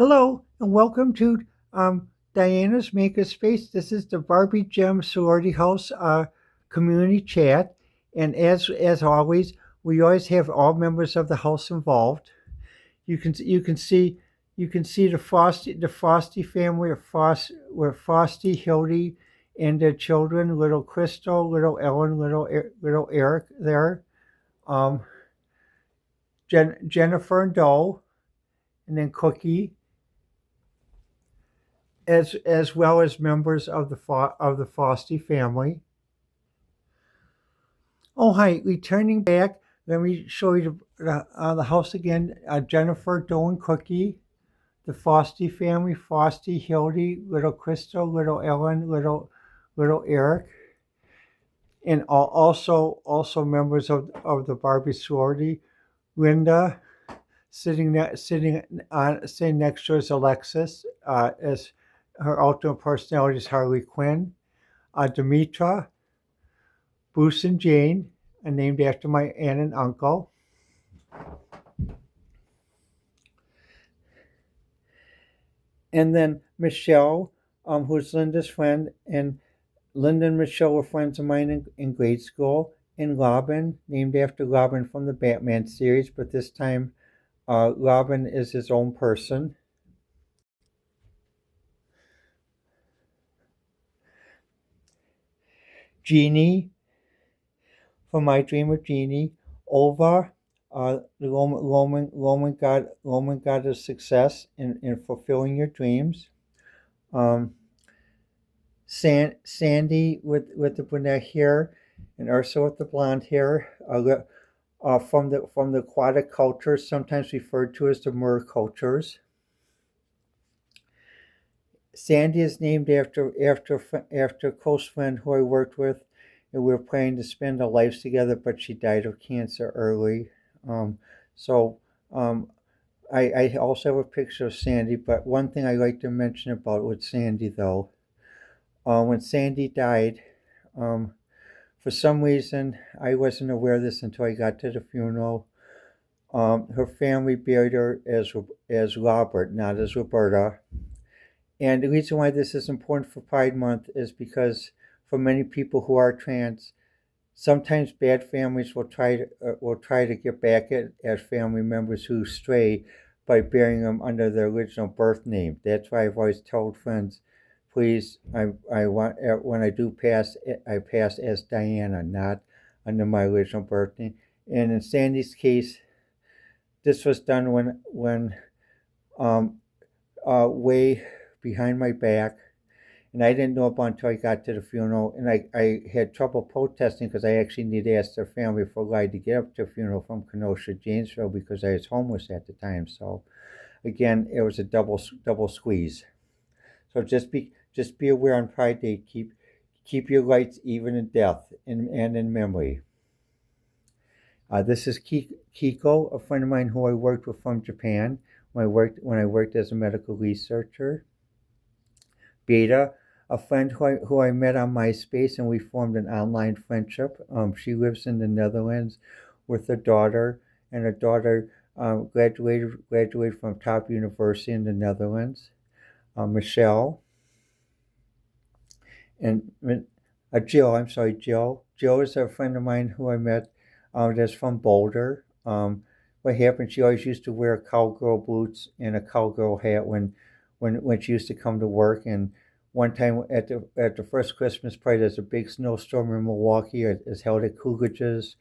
Hello and welcome to Diana's Makerspace. This is the Barbie Gem Sorority House community chat, and as always, we always have all members of the house involved. You can see the Frosty family of with Frosty, Hildy, and their children, little Crystal, little Ellen, little Eric there, um, Jennifer and Doe, and then Cookie, as well as members of the Frosty family. Oh, hi! Returning back, let me show you the house again. Jennifer, Doe, and Cookie, the Frosty family: Frosty, Hildy, little Crystal, little Ellen, little Eric, and also members of the Barbie sorority: Linda, sitting next to us, Alexis, as her ultimate personality is Harley Quinn. Demetra, Bruce and Jane, are named after my aunt and uncle. And then Michelle, who's Linda's friend, and Linda and Michelle were friends of mine in grade school. And Robin, named after Robin from the Batman series, but this time Robin is his own person. Jeannie, from My Dream of Jeannie. Ova, the Roman god of success in fulfilling your dreams. Um, Sandy with the brunette hair, and Ursula with the blonde hair. From the aquatic culture, sometimes referred to as the mer cultures. Sandy is named after a close friend who I worked with, and we were planning to spend our lives together, but she died of cancer early. Um, so um, I also have a picture of Sandy, but one thing I like to mention about with Sandy though, when Sandy died, um, for some reason I wasn't aware of this until I got to the funeral. Her family buried her as Robert, not as Roberta. And the reason why this is important for Pride Month is because for many people who are trans, sometimes bad families will try to get back at family members who stray by burying them under their original birth name. That's why I've always told friends, please, I want when I do pass, I pass as Diana, not under my original birth name. And in Sandy's case, this was done when um, way behind my back, and I didn't know about until I got to the funeral, and I had trouble protesting because I actually needed to ask their family for a ride to get up to the funeral from Kenosha, Janesville, because I was homeless at the time. So again, it was a double squeeze. So just be aware on Pride Day. Keep your lights even in death and in memory. This is Kiko, a friend of mine who I worked with from Japan when I worked as a medical researcher. Beta, a friend who I met on MySpace, and we formed an online friendship. She lives in the Netherlands with her daughter, and her daughter graduated from top university in the Netherlands. Michelle and Jill. I'm sorry, Jill. Jill is a friend of mine who I met. That's from Boulder. What happened? She always used to wear cowgirl boots and a cowgirl hat when she used to come to work. And one time at the first Christmas party, there's a big snowstorm in Milwaukee. It's held at Coolidge's.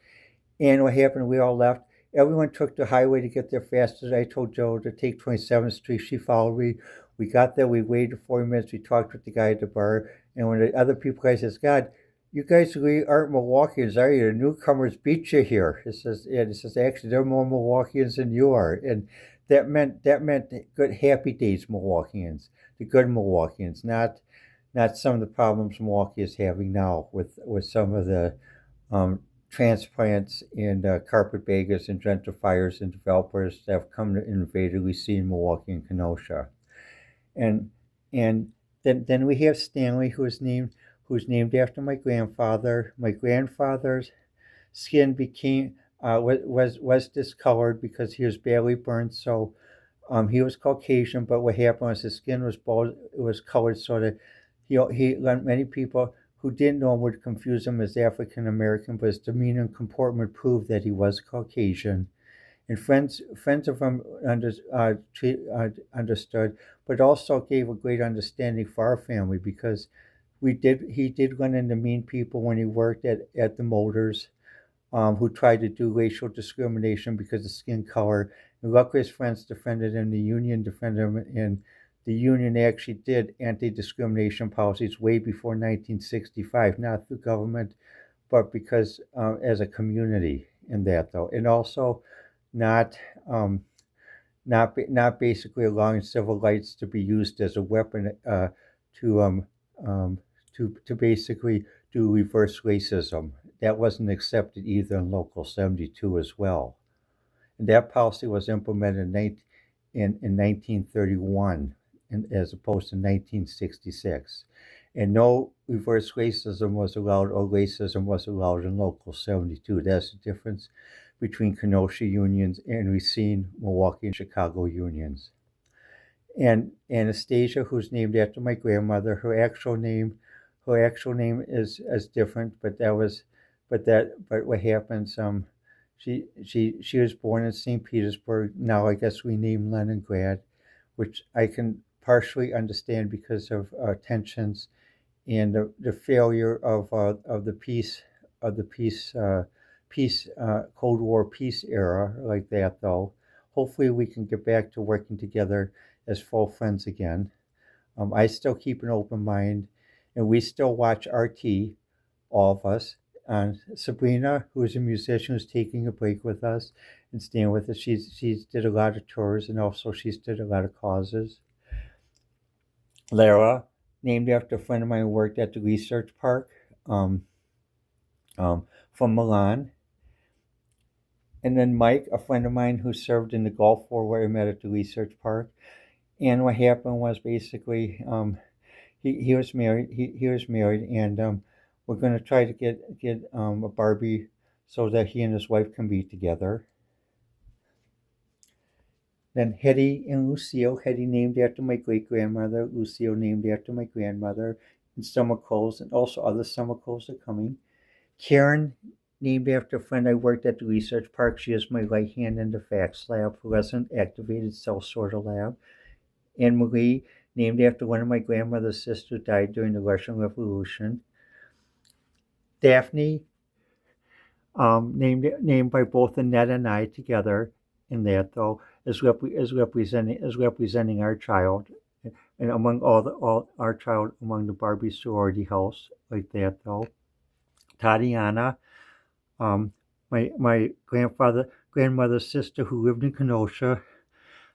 And what happened? We all left. Everyone took the highway to get there faster. I told Joe to take 27th Street. She followed me. We got there. We waited 40 minutes. We talked with the guy at the bar. And when the other people guy says, God, you guys really aren't Milwaukeeans, are you? The newcomers beat you here. It says, yeah, it says, actually, they're more Milwaukeeans than you are. And that meant good, happy days Milwaukeeans, the good Milwaukeeans, not some of the problems Milwaukee is having now with some of the um, transplants and carpetbaggers and gentrifiers and developers that have come to invade we see in Milwaukee and Kenosha. And and then we have Stanley, who's named after my grandfather. My grandfather's skin became was discolored because he was badly burned. So He was Caucasian, but what happened was his skin was bold, it was colored so that many people who didn't know him would confuse him as African American, but his demeanor and comportment proved that he was Caucasian. And friends of him understood, but also gave a great understanding for our family because he did run into mean people when he worked at the Motors, who tried to do racial discrimination because of skin color. And luckily, his friends defended him. The union defended him, and the union actually did anti-discrimination policies way before 1965, not the government, but because as a community in that though, and also not um, not basically allowing civil rights to be used as a weapon to um, to basically do reverse racism. That wasn't accepted either in Local 72 as well. And that policy was implemented in 1931 as opposed to 1966. And no reverse racism was allowed or racism was allowed in Local 72. That's the difference between Kenosha unions and Racine, Milwaukee, and Chicago unions. And Anastasia, who's named after my grandmother, her actual name is different, but what happens, she was born in St. Petersburg. Now I guess we name Leningrad, which I can partially understand because of tensions and the failure of the peace Cold War peace era like that. Though, hopefully we can get back to working together as full friends again. I still keep an open mind, and we still watch RT, all of us. Sabrina, who is a musician, who's taking a break with us and staying with us. She's did a lot of tours, and also she's did a lot of causes. Lara, named after a friend of mine who worked at the research park, um, from Milan. And then Mike, a friend of mine who served in the Gulf War, where I met at the research park. And what happened was basically he was married. He was married, and we're going to try to get a Barbie so that he and his wife can be together. Then Hetty and Lucille. Hetty named after my great grandmother. Lucille named after my grandmother. And summer clothes, and also other summer clothes are coming. Karen, named after a friend I worked at the research park. She is my right hand in the FACS lab, fluorescent activated cell sorter lab. Anne Marie, named after one of my grandmother's sisters who died during the Russian Revolution. Daphne, named by both Annette and I together in that though, as representing our child, and among all our child among the Barbie sorority house like that though. Tatiana, um, my grandmother's sister who lived in Kenosha.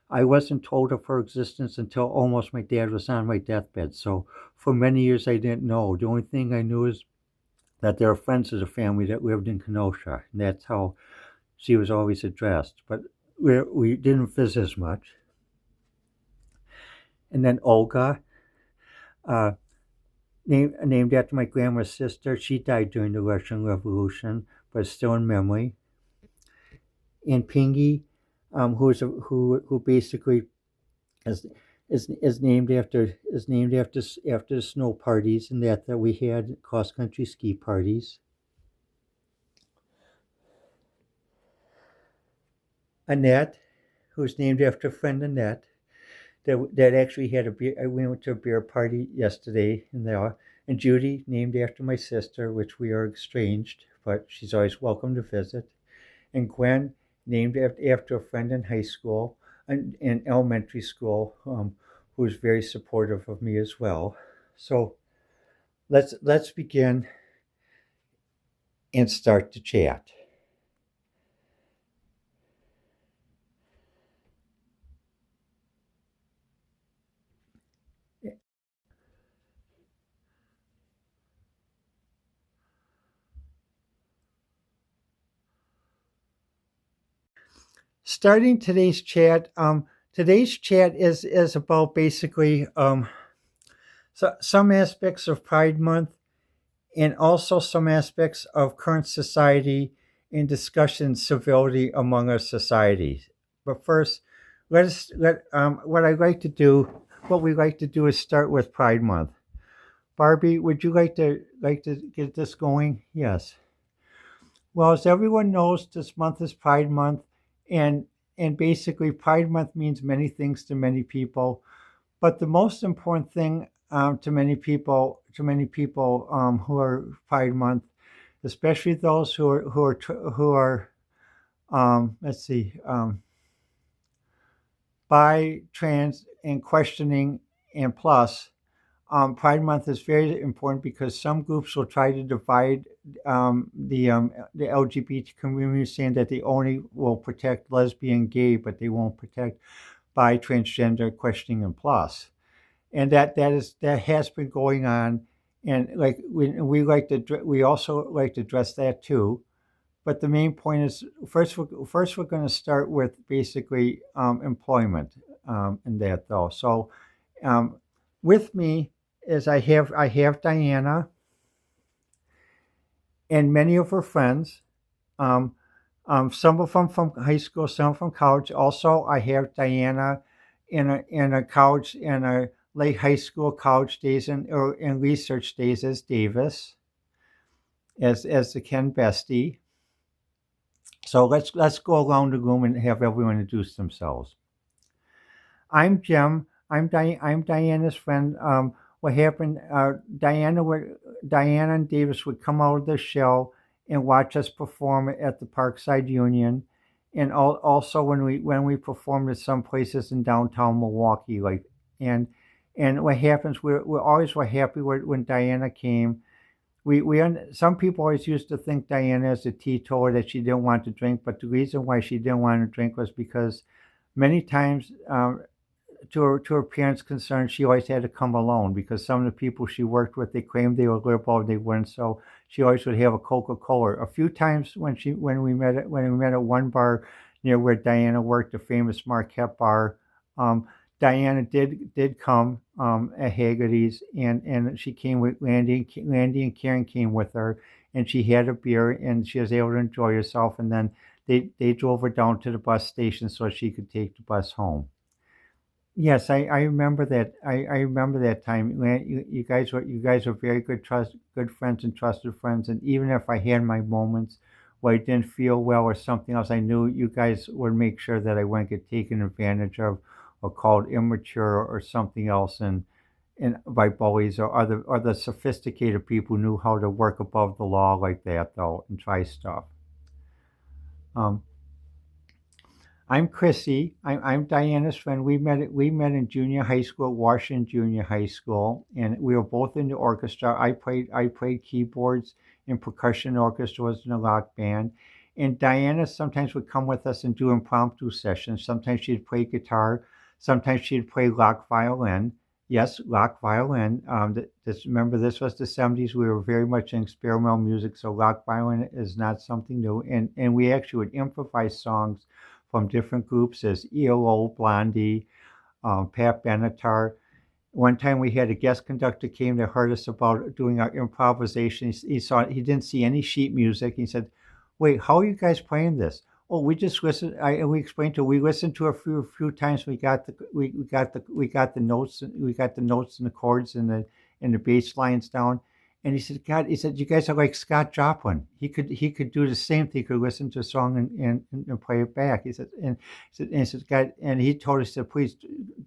I wasn't told of her existence until almost my dad was on my deathbed. So for many years I didn't know. The only thing I knew is that there are friends of the family that lived in Kenosha, and that's how she was always addressed. But we didn't visit as much. And then Olga, uh, named after my grandma's sister, she died during the Russian Revolution, but still in memory. And Pingy, who basically is after the snow parties and that we had cross country ski parties. Annette, who's named after a friend Annette, that actually had a beer. I went to a beer party yesterday in there. And Judy, named after my sister, which we are estranged, but she's always welcome to visit. And Gwen, named after a friend in high school and in elementary school, who was very supportive of me as well. So let's begin and start the chat. Starting today's chat is about basically some aspects of Pride Month and also some aspects of current society and discussion civility among our society. But first, what I'd like to do, what we like to do is start with Pride Month. Barbie, would you like to get this going? Yes. Well, as everyone knows, this month is Pride Month, and basically Pride Month means many things to many people. But the most important thing to many people who are Pride Month, especially those who are let's see, bi, trans, and questioning, and plus. Pride Month is very important because some groups will try to divide the LGBT community, saying that they only will protect lesbian, gay, but they won't protect bi, transgender, questioning, and plus. And that has been going on, and like we also like to address that too. But the main point is first we're going to start with basically employment in that though. So um, with me is I have Diana and many of her friends. Um, some of them from high school, some from college. Also, I have Diana in a college in a late high school, college days, and or in research days as Davis, as the Ken Bestie. So let's go around the room and have everyone introduce themselves. I'm Jim. I'm Diana's friend. What happened? Diana and Davis would come out of the shell and watch us perform at the Parkside Union, and also when we performed at some places in downtown Milwaukee, like and what happens? We always were happy when Diana came. Some people always used to think Diana as a teetotaler that she didn't want to drink, but the reason why she didn't want to drink was because many times to her parents' concern, she always had to come alone because some of the people she worked with, they claimed they were liberal, they weren't. So she always would have a Coca-Cola. A few times when we met at one bar near where Diana worked, the famous Marquette bar, um, Diana did come at Haggerty's, and she came with Landy. Landy and Karen came with her, and she had a beer, and she was able to enjoy herself. And then they drove her down to the bus station so she could take the bus home. Yes, I remember that. I remember that time. You guys were very good friends and trusted friends. And even if I had my moments where I didn't feel well or something else, I knew you guys would make sure that I wouldn't get taken advantage of or called immature or something else, and by bullies or other sophisticated people who knew how to work above the law like that though and try stuff. Um, I'm Chrissy. I'm Diana's friend. We met in junior high school, Washington Junior High School, and we were both in the orchestra. I played keyboards and percussion orchestra was in a rock band, and Diana sometimes would come with us and do impromptu sessions. Sometimes she'd play guitar, sometimes she'd play rock violin. Yes, rock violin. Remember, this was the '70s. We were very much in experimental music, so rock violin is not something new. And we actually would improvise songs from different groups as ELO, Blondie, Pat Benatar. One time we had a guest conductor came that heard us about doing our improvisation. He didn't see any sheet music. He said, "Wait, how are you guys playing this?" Oh, we just listened. And we explained to. We listened to a few times. We got the notes. We got the notes and the chords and the bass lines down. And he said, "God," he said, "you guys are like Scott Joplin. He could do the same thing. He could listen to a song and play it back." He said, and he said, "God," and he told us that please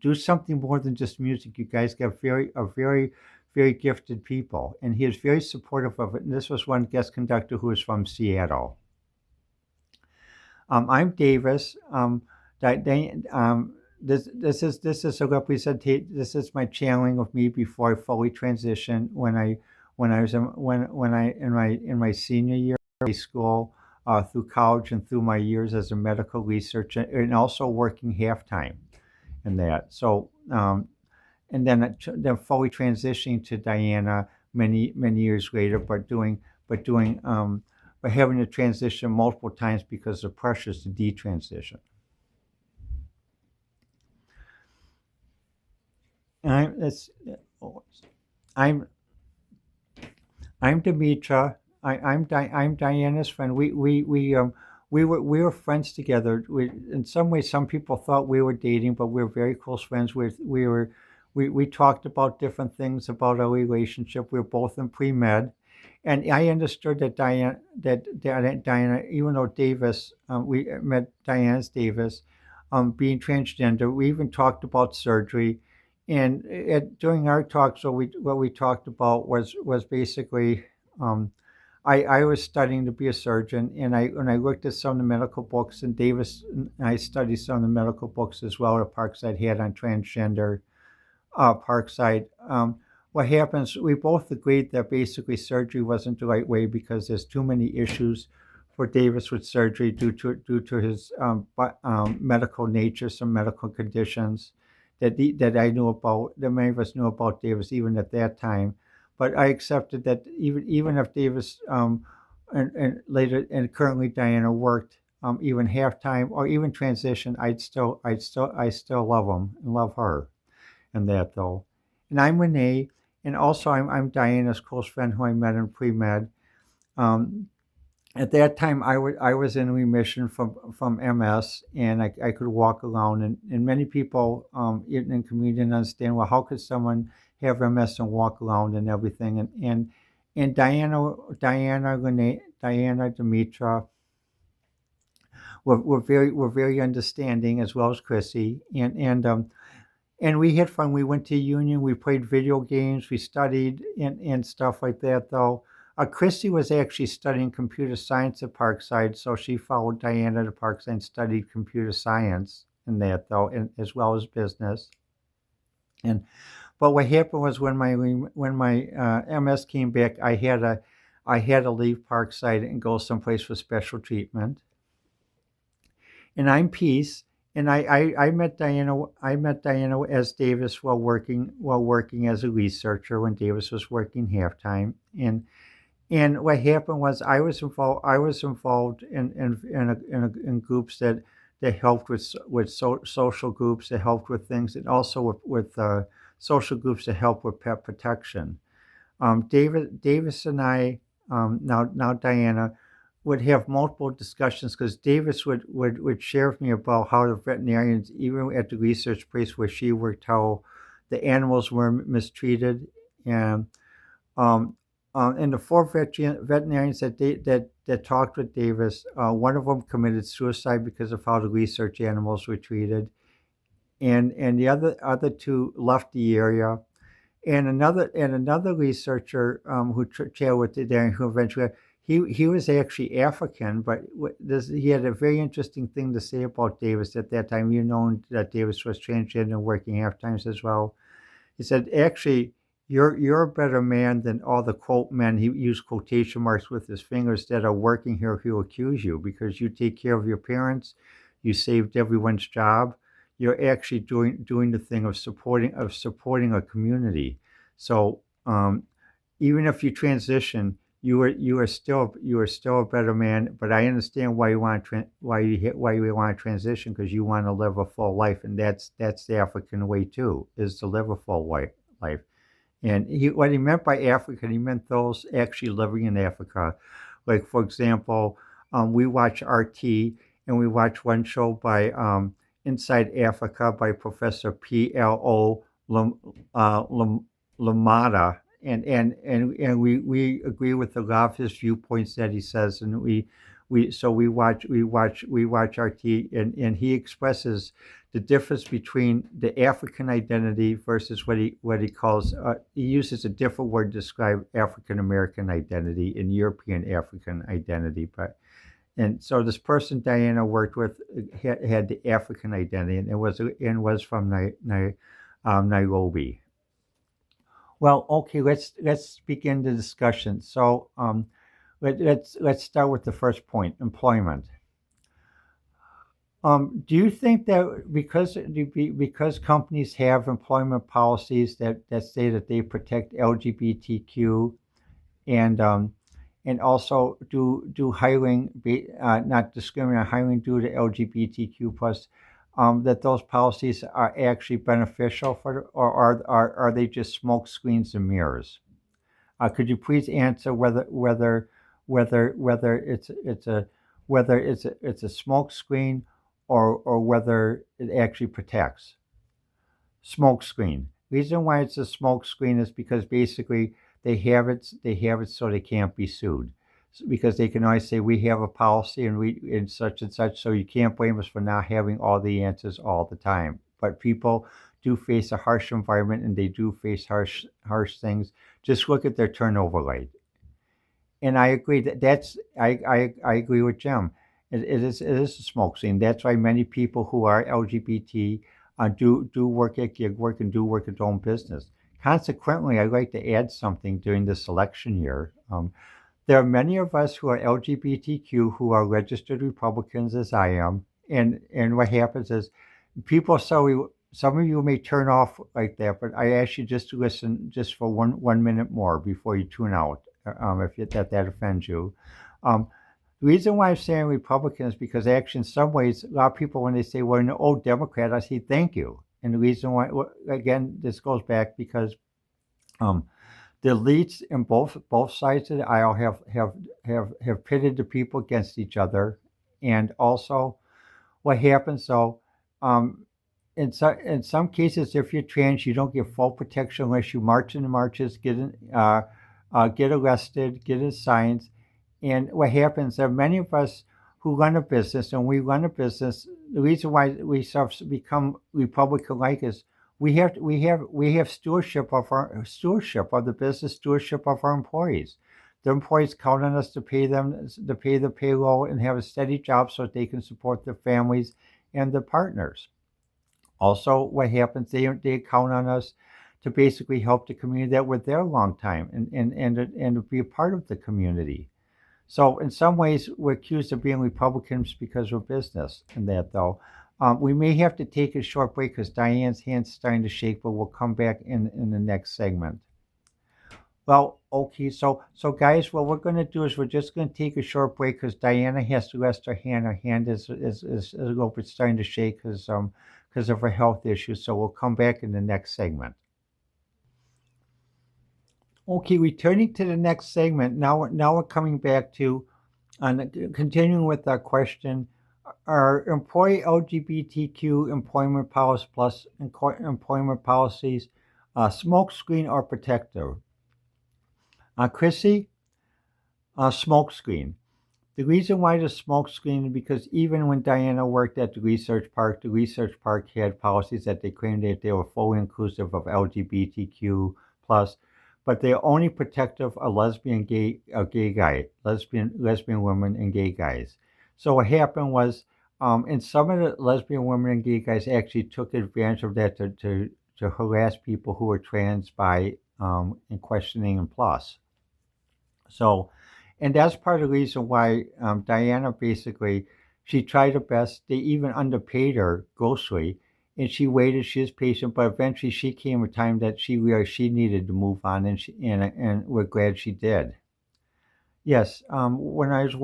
do something more than just music. You guys got very gifted people, and he was very supportive of it. And this was one guest conductor who was from Seattle. I'm Davis. This is a representation. This is my channeling of me before I fully transitioned when I was in my senior year of high school, through college and through my years as a medical researcher and also working half time in that. So and then fully transitioning to Diana many years later, but having to transition multiple times because of pressures to detransition. And I'm I'm Demetra. I'm Diana's friend. we were friends together. In some ways, some people thought we were dating, but we were very close friends. We talked about different things about our relationship. We were both in pre med, and I understood that Diana, even though Davis, we met Diana's Davis, being transgender. We even talked about surgery, and during our talks, what we talked about was basically. I was studying to be a surgeon, and I looked at some of the medical books, and Davis and I studied some of the medical books as well that Parkside had on transgender Parkside. What happens? We both agreed that basically surgery wasn't the right way because there's too many issues for Davis with surgery due to his medical nature, some medical conditions that I knew about, that many of us knew about Davis even at that time. But I accepted that even if Davis and later and currently Diana worked even half time or even transition, I still love him and love her and that though. And I'm Renee, and also I'm Diana's close friend who I met in pre med. Um, at that time, I was in remission from MS, and I could walk around. And many people in the community didn't understand, well, how could someone have MS and walk around and everything? And Diana, Demetra were very understanding, as well as Chrissy, and we had fun. We went to Union. We played video games. We studied and stuff like that. Though Christy was actually studying computer science at Parkside, so she followed Diana to Parkside and studied computer science and that though, and as well as business. And but what happened was when my MS came back, I had to leave Parkside and go someplace for special treatment. And I'm Peace. And I met Diana. I met Diana as Davis while working as a researcher when Davis was working halftime. And what happened was I was involved in groups that helped with social groups that helped with things, and also with social groups that help with pet protection. Davis and I, now Diana, would have multiple discussions because Davis would share with me about how the veterinarians, even at the research place where she worked, how the animals were mistreated. And and the four veterinarians that talked with Davis, one of them committed suicide because of how the research animals were treated, and the other two left the area. And another researcher who chatted with the Darren, who eventually he was actually African, but he had a very interesting thing to say about Davis at that time. You know that Davis was transgender and working half times as well. He said, actually, you're a better man than all the quote men. He used quotation marks with his fingers that are working here who accuse you because you take care of your parents, you saved everyone's job. You're actually doing the thing of supporting a community. So even if you transition, you are still a better man. But I understand why you want to why you want to transition, because you want to live a full life, and that's the African way too, is to live a full life. And what he meant by African, he meant those actually living in Africa. Like, for example, we watch RT, and we watch one show by Inside Africa by Professor P.L.O. Lamada. And we agree with a lot of his viewpoints that he says, and we watch RT, and he expresses the difference between the African identity versus what he calls, he uses a different word to describe African American identity and European African identity. And so this person Diana worked with had the African identity, and was from Nairobi. Well, okay, let's begin the discussion. So let's start with the first point, employment. Do you think that because companies have employment policies that say that they protect LGBTQ, and also do hiring, not discriminate hiring due to LGBTQ plus, that those policies are actually beneficial or are they just smoke screens and mirrors? Could you please answer whether it's a whether it's a smoke screen or whether it actually protects. Smoke screen. Reason why it's a smoke screen is because basically they have it so they can't be sued. Because they can always say we have a policy and we and such, so you can't blame us for not having all the answers all the time. But people do face a harsh environment and they do face harsh things. Just look at their turnover rate. And I agree I agree with Jim. It is a smoke screen. That's why many people who are LGBT do work at gig work and do work at their own business. Consequently, I'd like to add something during this election year. There are many of us who are LGBTQ who are registered Republicans, as I am, and what happens is people. So some of you may turn off like that, but I ask you just to listen just for one minute more before you tune out, if that offends you. Um, the reason why I'm saying Republicans is because actually, in some ways, a lot of people when they say, "Well, no, oh, Democrat," I say, "Thank you." And the reason why, again, this goes back because um, the elites in both sides of the aisle have pitted the people against each other, and also what happens though, um, in some cases, if you're trans, you don't get full protection unless you march in the marches, get arrested, get assigned, and what happens? There are many of us who run a business, and we run a business. The reason why we sort of become Republican-like is we have stewardship of the business, stewardship of our employees. The employees count on us to pay them to pay the payroll and have a steady job so that they can support their families and their partners. Also, what happens? They count on us to basically help the community that we're there a long time and to be a part of the community. So in some ways, we're accused of being Republicans because we're business and that though. We may have to take a short break because Diane's hand's starting to shake, but we'll come back in the next segment. Well, okay, so guys, what we're going to do is we're just going to take a short break because Diana has to rest her hand. Her hand is a little bit starting to shake because of her health issues. So we'll come back in the next segment. Okay, returning to the next segment. Now we're coming back to continuing with our question: Are employee LGBTQ employment policies plus employment policies smokescreen or protective? Chrissy, smokescreen. The reason why the smokescreen is because even when Diana worked at the research park had policies that they claimed that they were fully inclusive of LGBTQ plus, but they're only protective of lesbian women and gay guys. So what happened was, and some of the lesbian women and gay guys actually took advantage of that to harass people who were trans by and questioning and plus. So, and that's part of the reason why Diana basically she tried her best. They even underpaid her grossly, and she waited. She was patient, but eventually she came a time that she realized she needed to move on, and we're glad she did. Yes, when I was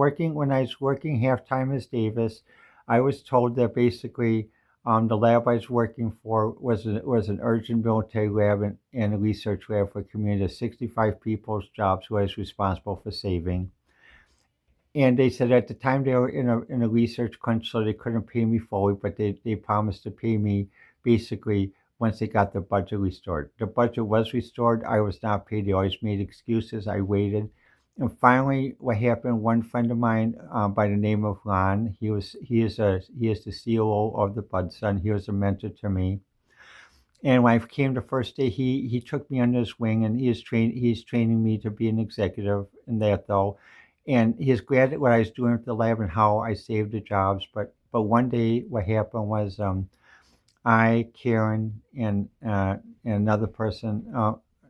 working half time as Davis, I was told that basically the lab I was working for was an urgent military lab and a research lab for a community of 65 people's jobs who I was responsible for saving. And they said at the time they were in a research crunch, so they couldn't pay me fully, but they promised to pay me basically once they got the budget restored. The budget was restored. I was not paid. They always made excuses. I waited. And finally, what happened? One friend of mine, by the name of Ron, he is the COO of the Bud Sun. He was a mentor to me. And when I came the first day, he took me under his wing, and he's training me to be an executive in that though. And he's glad at what I was doing at the lab and how I saved the jobs. But one day, what happened was I, Karen, and another person,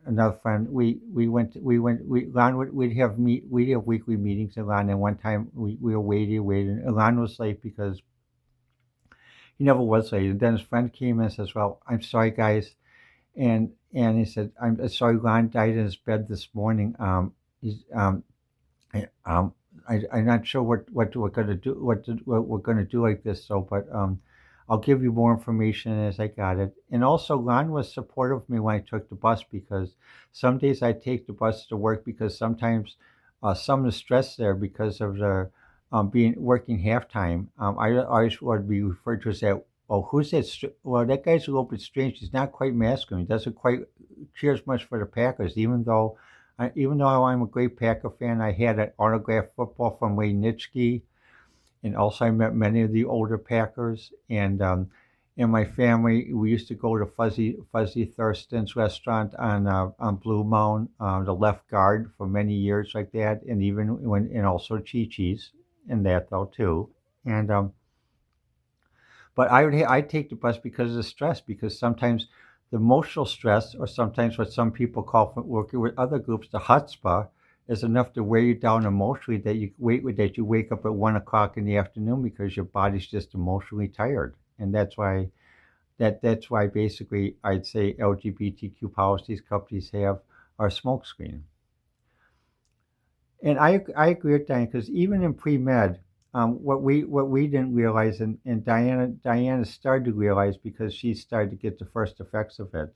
another friend, Ron we'd have weekly meetings. And Ron, and one time we were waiting. And Ron was late because he never was late. And then his friend came in and says, "Well, I'm sorry, guys." And he said, "I'm sorry, Ron died in his bed this morning. He's um, I'm not sure what we're gonna do, what we're gonna do like this. So, but I'll give you more information as I got it." And also, Ron was supportive of me when I took the bus because some days I take the bus to work because sometimes some of the stress there because of being working halftime, I always would be referred to as that. Oh, who's that? Well, that guy's a little bit strange. He's not quite masculine. He doesn't quite cheer as much for the Packers, even though I'm a great Packer fan. I had an autographed football from Wayne Nitschke, and also I met many of the older Packers. And in my family, we used to go to Fuzzy Thurston's restaurant on Blue Mound, the left guard for many years like that, and even when and also Chi Chi's in that though too. And but I'd take the bus because of the stress, because sometimes the emotional stress, or sometimes what some people call from working with other groups, the chutzpah, is enough to weigh you down emotionally that you wake up at 1 o'clock in the afternoon because your body's just emotionally tired. And that's why basically I'd say LGBTQ policies companies have are smokescreen. And I agree with Diane, because even in pre med, what we didn't realize, and Diana started to realize because she started to get the first effects of it.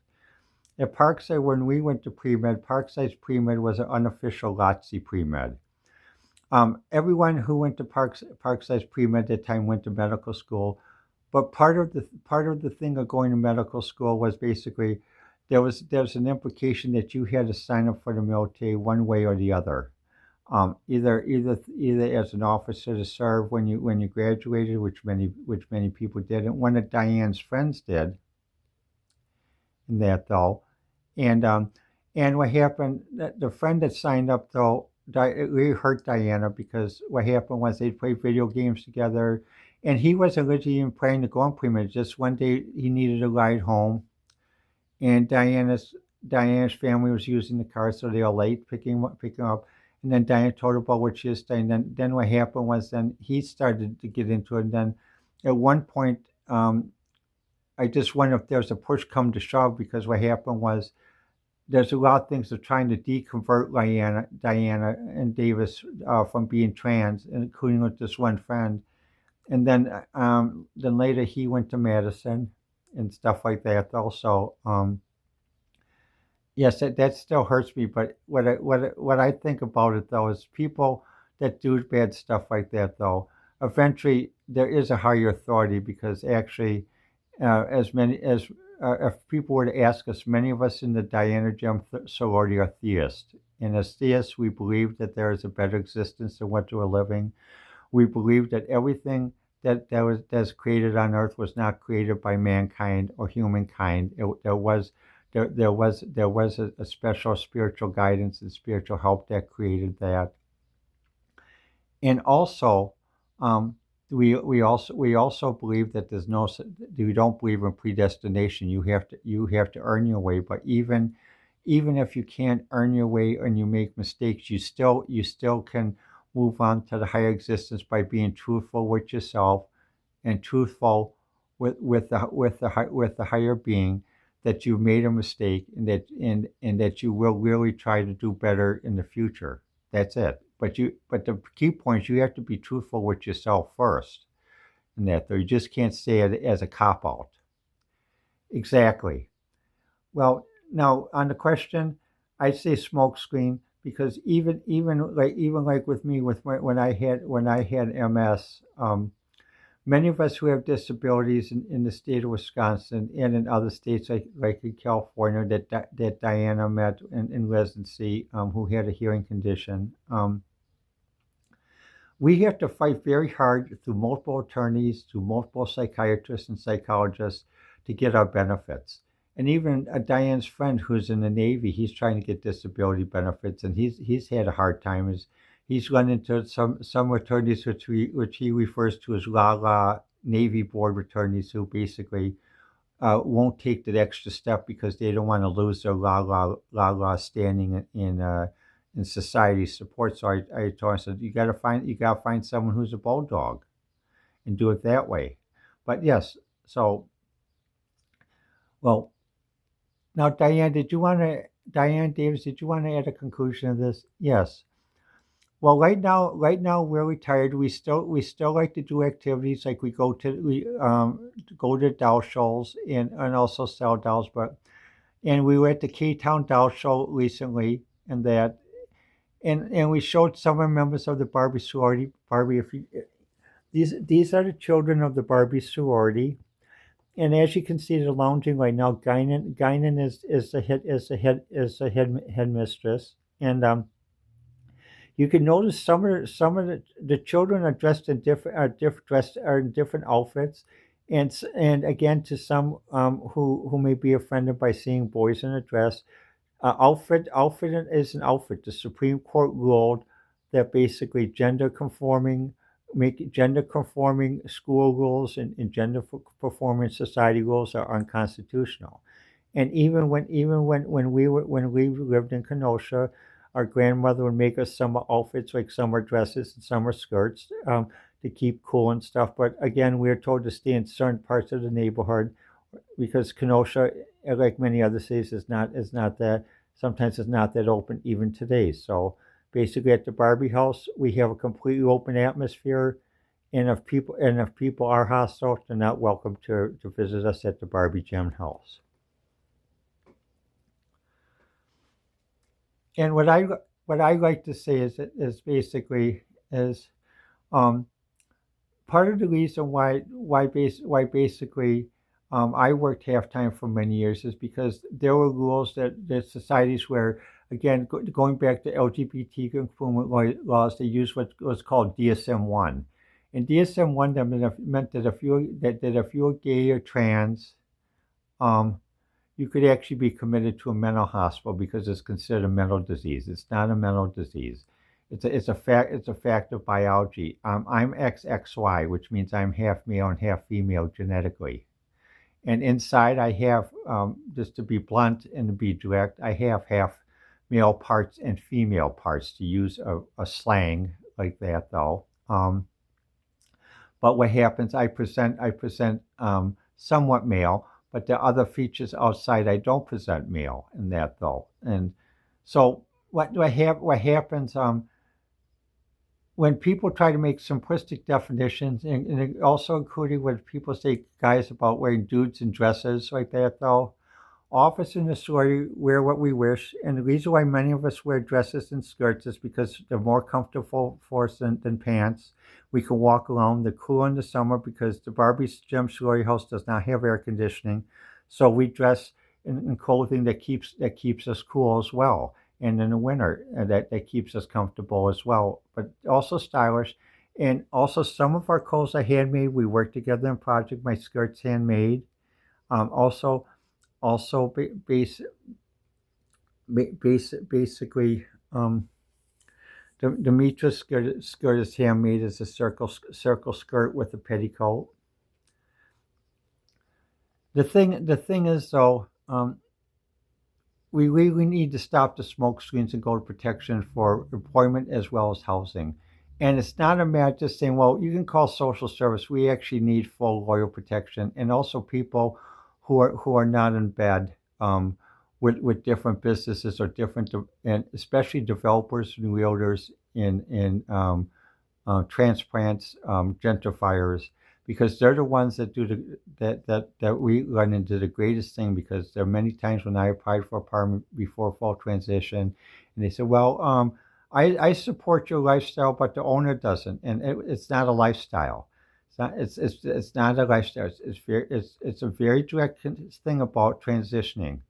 At Parkside, when we went to pre med, Parkside's pre med was an unofficial LOTC pre med. Everyone who went to Parkside's pre med at that time went to medical school, but part of the thing of going to medical school was basically there was an implication that you had to sign up for the military one way or the other, either as an officer to serve when you graduated, which many people did, and one of Diane's friends did. In that though, and what happened? The friend that signed up though, it really hurt Diana, because what happened was they played video games together, and he wasn't originally even planning to go on pre-med. Just one day he needed a ride home, and Diana's family was using the car, so they were late picking up. And then Diana told about what she was saying. Then what happened was then he started to get into it. And then at one point, I just wonder if there's a push come to shove, because what happened was there's a lot of things of trying to deconvert Diana and Davis from being trans, including with this one friend. And then later he went to Madison and stuff like that. Also, yes, that still hurts me. But what I think about it though is people that do bad stuff like that though, eventually there is a higher authority, because actually, as many as if people were to ask us, many of us in the Diana Gem sorority are theists, and as theists, we believe that there is a better existence than what we're living. We believe that everything that's created on Earth was not created by mankind or humankind. There was a special spiritual guidance and spiritual help that created that. And also, um, we also believe that there's no we don't believe in predestination. You have to earn your way. But even if you can't earn your way and you make mistakes, you still can move on to the higher existence by being truthful with yourself, and truthful with the higher being, that you made a mistake, and that you will really try to do better in the future. That's it. But the key point is you have to be truthful with yourself first, in that though you just can't say it as a cop out. Exactly. Well, now on the question, I say smoke screen, because even like with me, when I had MS, many of us who have disabilities in the state of Wisconsin and in other states like in California, that Diana met in residency, who had a hearing condition. We have to fight very hard through multiple attorneys, through multiple psychiatrists and psychologists, to get our benefits. And even Diane's friend who's in the Navy, he's trying to get disability benefits, and he's had a hard time. He's run into some attorneys which he refers to as la la Navy board attorneys, who basically won't take that extra step because they don't want to lose their la la standing in society support. So I told him, I said, you gotta find someone who's a bulldog and do it that way. But yes, so well, now Diane Davis, did you want to add a conclusion of this? Yes. Well, right now we're retired. We still like to do activities, like we go to doll shows and also sell dolls. But and we were at the K Town Doll Show recently, and that And we showed some members of the Barbie sorority. Barbie, if you, these are the children of the Barbie sorority. And as you can see, they're lounging right now. Guinan is the headmistress, and you can notice some of the children are dressed in different outfits, and again, to some who may be offended by seeing boys in a dress, outfit is an outfit. The Supreme Court ruled that basically gender conforming school rules and gender conforming society rules are unconstitutional. And when we lived in Kenosha, our grandmother would make us summer outfits, like summer dresses and summer skirts, to keep cool and stuff. But again, we are told to stay in certain parts of the neighborhood because Kenosha, like many other cities, is not that sometimes it's not that open even today. So basically, at the Barbie house, we have a completely open atmosphere, and if people are hostile, they're not welcome to visit us at the Barbie Gem house. And what I like to say is basically is um, part of the reason why basically I worked half time for many years is because there were rules that societies where, again, going back to LGBT laws, they used what was called DSM-1, and DSM-1 meant that if you were gay or trans, um, you could actually be committed to a mental hospital because it's considered a mental disease. It's not a mental disease. It's a fact of biology. I'm XXY, which means I'm half male and half female genetically. And inside, I have, just to be blunt and to be direct, I have half male parts and female parts, to use a slang like that, though. But what happens? I present somewhat male, but the other features outside I don't present male in that, though. And so what happens? When people try to make simplistic definitions, and also including when people say guys about wearing dudes in dresses like that, though, all of us in the story wear what we wish, and the reason why many of us wear dresses and skirts is because they're more comfortable for us than pants. We can walk around. They're cool in the summer because the Barbie's Gem Story House does not have air conditioning, so we dress in clothing that keeps us cool as well. And in the winter, that keeps us comfortable as well, but also stylish. And also, some of our clothes are handmade. We work together in project. My skirt's handmade. Also basically, the Mitra skirt is handmade as a circle skirt with a petticoat. The thing is, though, we really need to stop the smoke screens and go to protection for employment as well as housing. And it's not a matter of just saying, well, you can call social service. We actually need full lawyer protection, and also people who are not in bed, with different businesses or different, and especially developers and realtors in transplants, gentrifiers, because they're the ones that do that we run into the greatest thing. Because there are many times when I applied for apartment before fall transition, and they said, "Well, I support your lifestyle, but the owner doesn't," and it's not a lifestyle. It's not a lifestyle. It's a very direct thing about transitioning,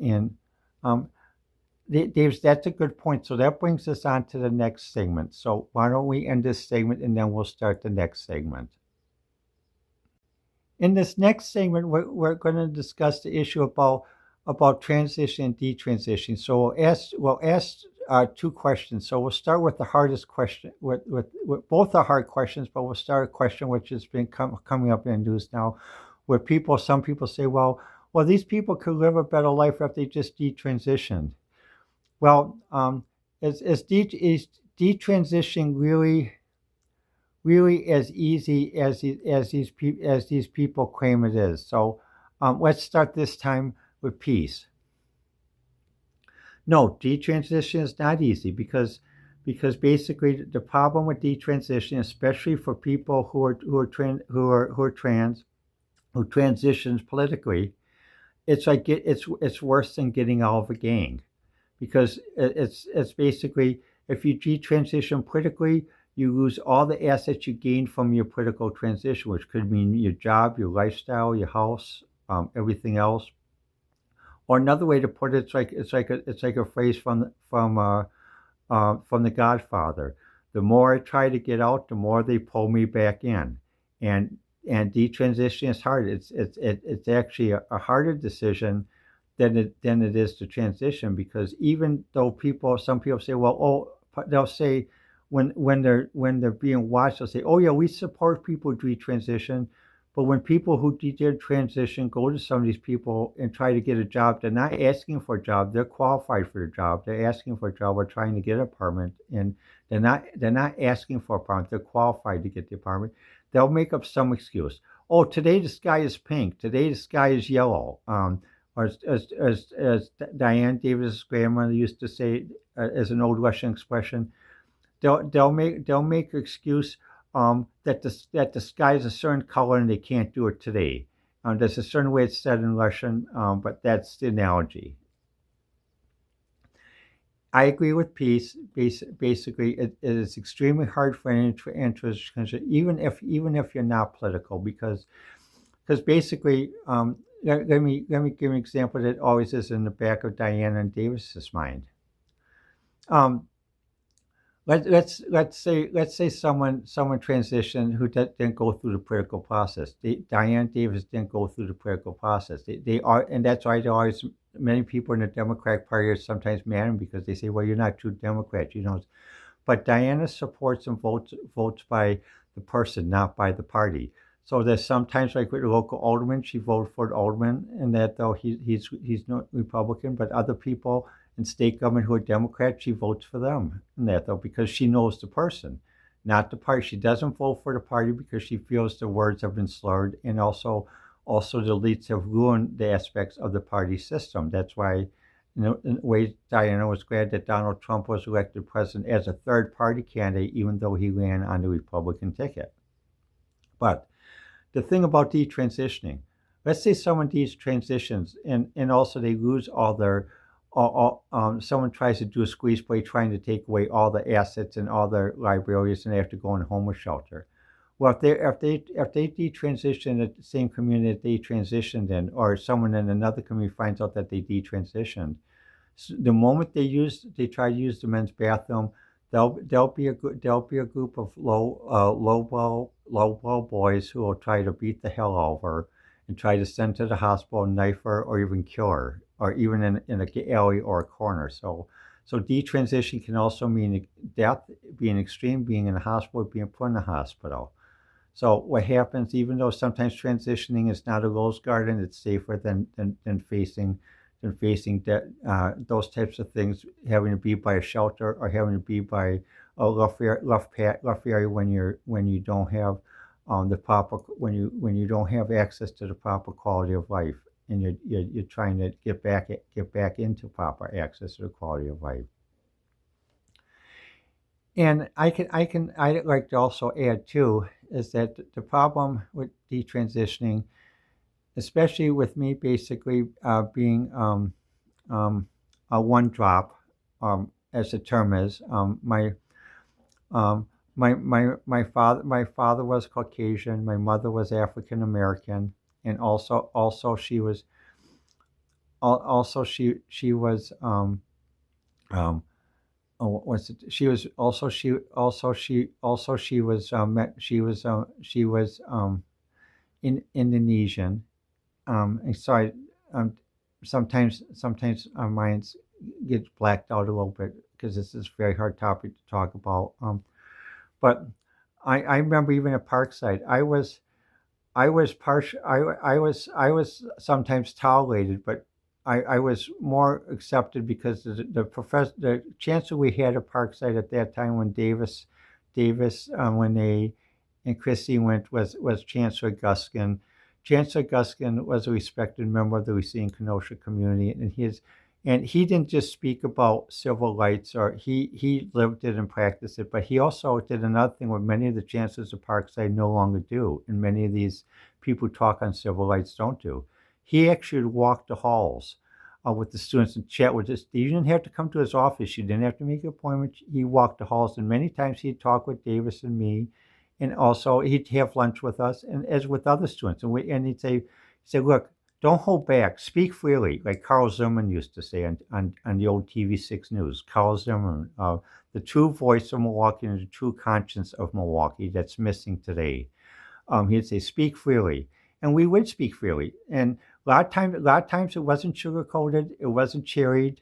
and um, Dave, that's a good point. So that brings us on to the next segment. So why don't we end this segment and then we'll start the next segment. In this next segment, we're going to discuss the issue about transition and detransition. So we'll ask two questions. So we'll start with the hardest question. With both are hard questions, but we'll start a question which has been coming up in the news now, where some people say, well, these people could live a better life if they just detransitioned. Well, is detransitioning really as easy as these people claim it is? So let's start this time with peace. No, detransition is not easy because basically the problem with detransition, especially for people who are trans, who transitions politically, it's like it's worse than getting out of a gang, because it's basically, if you detransition politically, you lose all the assets you gained from your political transition, which could mean your job, your lifestyle, your house, everything else. Or another way to put it, it's like a phrase from The Godfather. The more I try to get out, the more they pull me back in, and detransition is hard. It's actually a harder decision than it is to transition, because even though some people say, well, they'll say when they're being watched, they'll say, oh yeah, we support people who detransition. But when people who did transition go to some of these people and try to get a job, they're not asking for a job. They're qualified for the job. They're asking for a job or trying to get an apartment, and they're not asking for a apartment. They're qualified to get the apartment. They'll make up some excuse. Oh, today the sky is pink. Today the sky is yellow. Or as Diane Davis's grandmother used to say, as an old Russian expression, they'll make excuse that the sky is a certain color and they can't do it today. There's a certain way it's said in Russian, but that's the analogy. I agree with peace. Basically, it is extremely hard for an interest, even if you're not political, because basically, let me give an example that always is in the back of Diana Davis's mind. Um, let's say someone transitioned who didn't go through the political process. Diane Davis didn't go through the political process. They are, and that's why they always, many people in the Democratic Party are sometimes mad because they say, well, you're not true Democrat, you know. But Diana supports and votes by the person, not by the party. So there's sometimes, like with the local alderman, she voted for the alderman, and that though he's not Republican, but other people in state government who are Democrat, she votes for them, and that though, because she knows the person, not the party. She doesn't vote for the party because she feels the words have been slurred, and also the elites have ruined the aspects of the party system. That's why, in a way, Diana was glad that Donald Trump was elected president as a third party candidate, even though he ran on the Republican ticket. But the thing about detransitioning, let's say someone detransitions and also they lose all their, someone tries to do a squeeze play trying to take away all the assets and all their liabilities, and they have to go in a homeless shelter. Well, if they detransition at the same community that they transitioned in, or someone in another community finds out that they detransitioned, the moment they try to use the men's bathroom, there'll be a group of lowball boys who will try to beat the hell out of her and try to send her to the hospital, knife her, or even kill her, or even in a alley or a corner. So detransition can also mean death, being extreme, being in the hospital, being put in the hospital. So what happens, even though sometimes transitioning is not a rose garden, it's safer than facing those types of things, having to be by a shelter or having to be by a rough area when you don't have the proper when you don't have access to the proper quality of life, and you're trying to get back into proper access to the quality of life. And I'd like to also add too is that the problem with detransitioning, especially with me basically being a one drop, as the term is. Um, my father was Caucasian, my mother was African American, and also she was um, oh, what's it? She was also she was she was in Indonesian. And so sometimes our minds get blacked out a little bit because this is a very hard topic to talk about. But I remember even at Parkside, I was sometimes tolerated, but I was more accepted because the chancellor we had at Parkside at that time when Davis when they and Christie went was Chancellor Guskin. Chancellor Guskin was a respected member of the Racine Kenosha community, and he didn't just speak about civil rights, or he lived it and practiced it, but he also did another thing what many of the chancellors of Parkside no longer do, and many of these people who talk on civil rights don't do. He actually walked the halls with the students and chat with us. You didn't have to come to his office. You didn't have to make an appointment. He walked the halls, and many times he'd talk with Davis and me, and also he'd have lunch with us, and as with other students. And he'd say, look, don't hold back. Speak freely, like Carl Zimmerman used to say on the old TV6 News. Carl Zimmerman, the true voice of Milwaukee and the true conscience of Milwaukee that's missing today. He'd say, "Speak freely," and we would speak freely. And a lot of times, it wasn't sugar-coated, it wasn't cherried.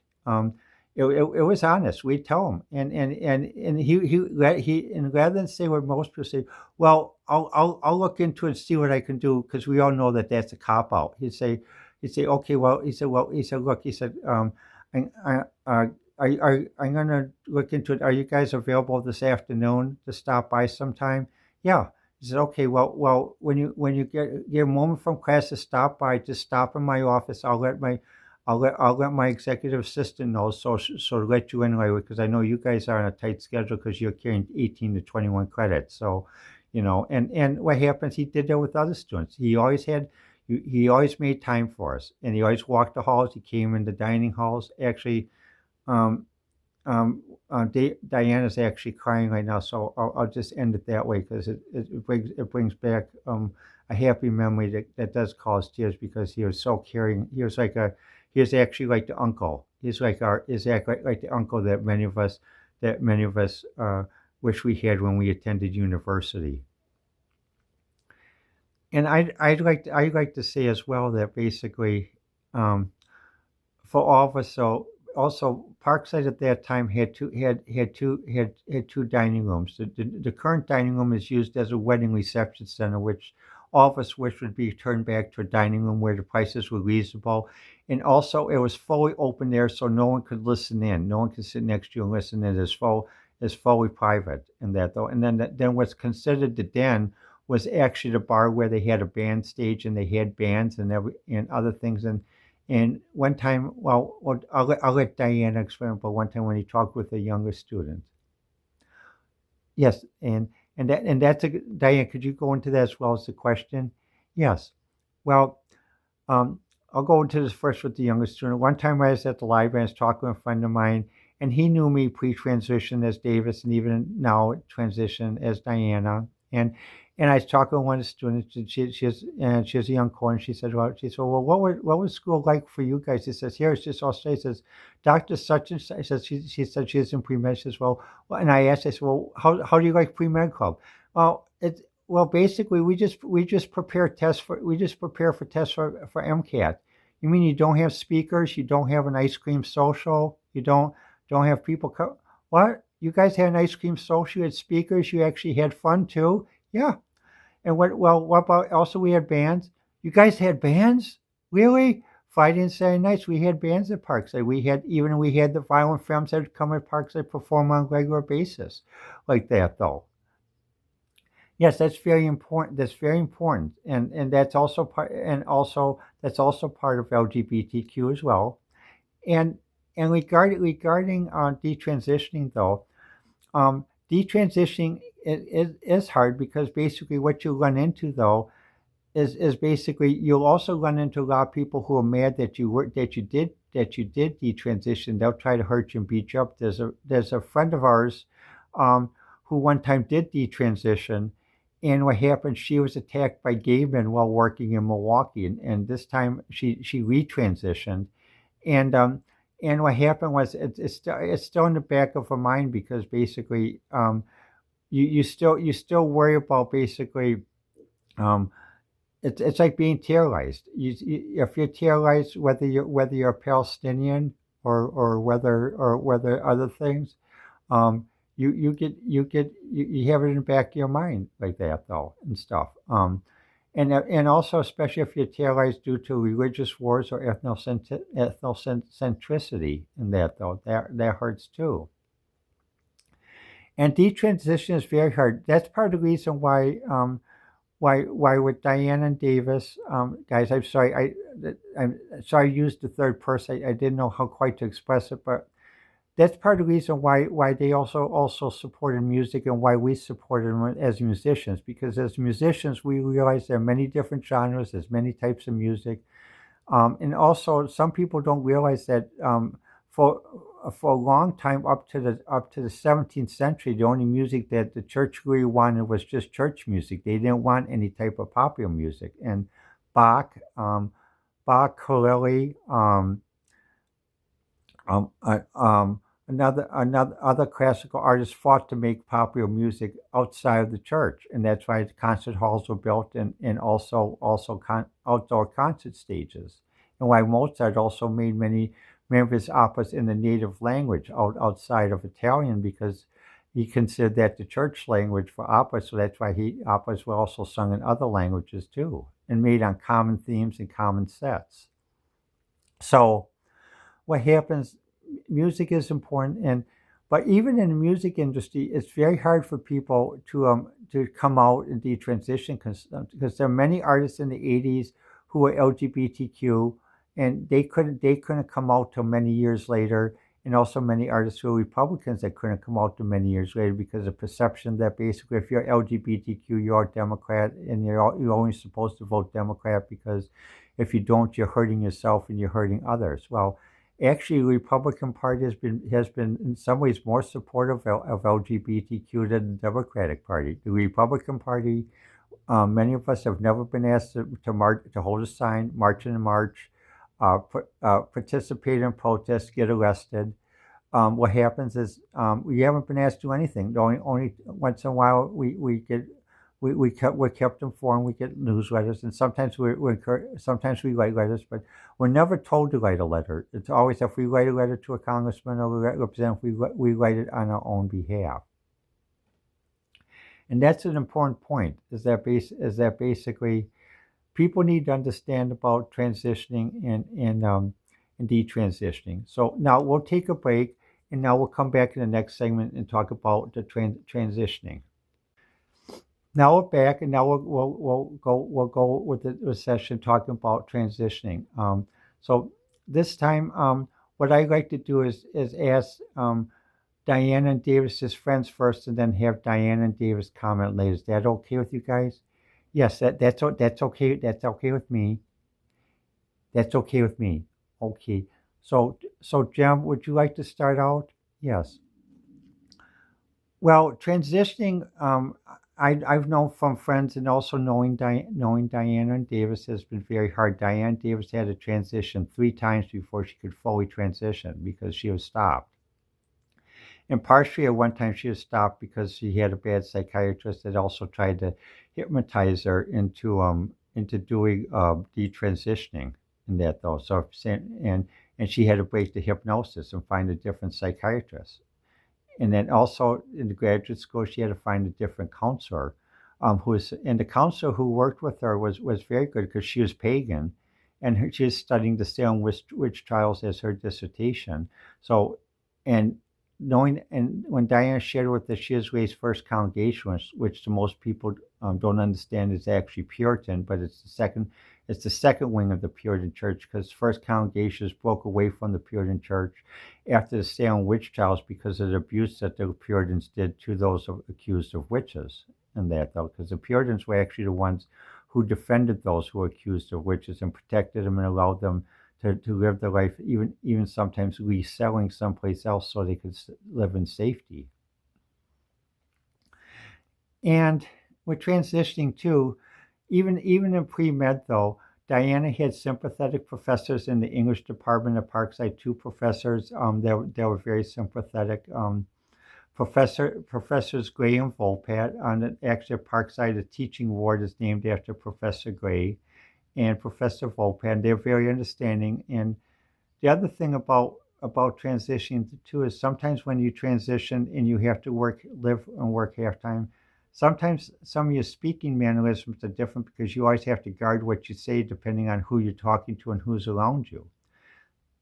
It was honest. We'd tell him, and and rather than say what most people say, well, I'll look into it and see what I can do, because we all know that that's a cop out. He'd say, okay, well, he said, look, he said, I'm gonna look into it. Are you guys available this afternoon to stop by sometime? Yeah. He said, okay, well, when you get a moment from class to stop by, just stop in my office. I'll let my executive assistant know, so to let you in right away, because I know you guys are on a tight schedule because you're carrying 18 to 21 credits. So, and what happens? He did that with other students. He always made time for us, and he always walked the halls. He came in the dining halls. Actually, um, Diana's actually crying right now, so I'll just end it that way, because it brings back a happy memory that does cause tears, because he was so caring. He was actually like the uncle. Like the uncle that many of us wish we had when we attended university. And I'd like to say as well that basically, um, for all of us. So also, Parkside at that time had two dining rooms. The current dining room is used as a wedding reception center, which all of us wish would be turned back to a dining room where the prices were reasonable, and also it was fully open there, so no one could listen in. No one could sit next to you and listen in. It's fully private in that though. And then what's considered the den was actually the bar where they had a band stage and they had bands and other things. And one time, I'll let Diana explain, but one time when he talked with a younger student. Yes, and that's a Diane, could you go into that as well as the question? Yes. Well, um, I'll go into this first with the younger student. One time I was at the library, I was talking with a friend of mine, and he knew me pre-transition as Davis, and even now transition as Diana. And I was talking with one of the students, and she has a young girl, and well, what was school like for you guys? He says, here it's just all straight. He says, Doctor such and such. I said, she said she is in pre-med. She says, and I asked, I said, well, how do you like pre-med club? Well, basically, we just prepare for tests for MCAT. You mean you don't have speakers? You don't have an ice cream social? You don't have people come? What? You guys had an ice cream social? You had speakers? You actually had fun too? Yeah. And what about also we had bands? You guys had bands? Really? Friday and Saturday nights we had bands at Parkside. We had the Violent Femmes that would come at Parkside perform on a regular basis, like that though. Yes, that's very important. That's very important, and that's also part of LGBTQ as well. And regarding detransitioning though, detransitioning is hard, because basically what you run into though is basically you'll also run into a lot of people who are mad that you did detransition. They'll try to hurt you and beat you up. There's a friend of ours, who one time did detransition, and what happened? She was attacked by gay men while working in Milwaukee, and this time she retransitioned, and and what happened was it's still in the back of her mind, because basically you still worry about basically, um, it's like being terrorized. If you're terrorized, whether you're Palestinian or whether other things, um, you have it in the back of your mind like that though and stuff. And also especially if you're terrorized due to religious wars or ethnocentricity, and that though that hurts too. And detransition is very hard. That's part of the reason why with Diana and Davis, guys, I'm sorry I used the third person. I didn't know how quite to express it, but that's part of the reason why they also supported music, and why we supported them as musicians, because as musicians we realize there are many different genres, there's many types of music. And also, some people don't realize that for for a long time, up to the 17th century, the only music that the church really wanted was just church music. They didn't want any type of popular music. And Bach, Bach, Corelli, um, uh, um, another other classical artists fought to make popular music outside of the church, and that's why the concert halls were built, and also outdoor concert stages, and why Mozart also made many of his operas in the native language outside of Italian, because he considered that the church language for opera, so that's why operas were also sung in other languages too, and made on common themes and common sets. So what happens, music is important, and but even in the music industry it's very hard for people to come out and detransition, because there are many artists in the 80s who were LGBTQ, and they couldn't come out till many years later, and also many artists who are Republicans that couldn't come out till many years later because of perception that basically if you're LGBTQ you're a Democrat, and you're only supposed to vote Democrat because if you don't you're hurting yourself and you're hurting others. Well, actually, the Republican Party has been in some ways more supportive of LGBTQ than the Democratic Party. The Republican Party, many of us have never been asked to march, to hold a sign, march in a march, participate in protests, get arrested. What happens is we haven't been asked to do anything. The only once in a while we're kept informed. We get newsletters, and sometimes sometimes we write letters, but we're never told to write a letter. It's always if we write a letter to a congressman or a representative, we write it on our own behalf. And that's an important point. Is that basically people need to understand about transitioning and detransitioning. So now we'll take a break, and now we'll come back in the next segment and talk about the transitioning. Now we're back, and now we'll go with the session talking about transitioning. So this time, what I like to do is ask Diana and Davis's friends first, and then have Diana and Davis comment later. Is that okay with you guys? Yes, that's okay. That's okay with me. That's okay with me. Okay. So Jem, would you like to start out? Yes. Well, transitioning, I've known from friends, and also knowing Diana and Davis has been very hard. Diana Davis had to transition 3 times before she could fully transition because she was stopped. And partially at one time she was stopped because she had a bad psychiatrist that also tried to hypnotize her into doing detransitioning in that though. And she had to break the hypnosis and find a different psychiatrist. And then also in the graduate school, she had to find a different counselor, and the counselor who worked with her was very good because she was pagan, and she was studying the Salem witch trials as her dissertation. So, and knowing, and when Diana shared with us, she has raised First Congregation, which to most people don't understand is actually Puritan, but it's the second wing of the Puritan Church, because First Congregations broke away from the Puritan Church after the Salem witch trials because of the abuse that the Puritans did to those accused of witches. And that though, because the Puritans were actually the ones who defended those who were accused of witches and protected them and allowed them to live their life, even sometimes reselling someplace else so they could live in safety. And with transitioning too, even in pre-med though, Diana had sympathetic professors in the English department at Parkside, 2 professors that were very sympathetic. Professors Gray and Volpat, actually at Parkside, the teaching ward is named after Professor Gray and Professor Volpan. They're very understanding. And the other thing about transitioning too is sometimes when you transition and you have to live and work half time, sometimes some of your speaking mannerisms are different because you always have to guard what you say depending on who you're talking to and who's around you.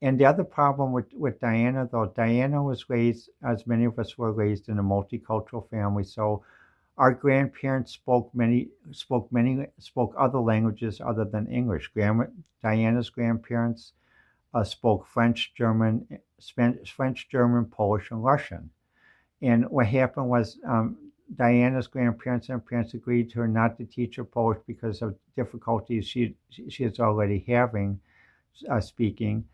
And the other problem with Diana, though, Diana was raised, as many of us were raised, in a multicultural family. So our grandparents spoke other languages other than English. Diana's grandparents spoke French, German, Polish, and Russian. And what happened was Diana's grandparents and parents agreed to her not to teach her Polish because of difficulties she is already having speaking.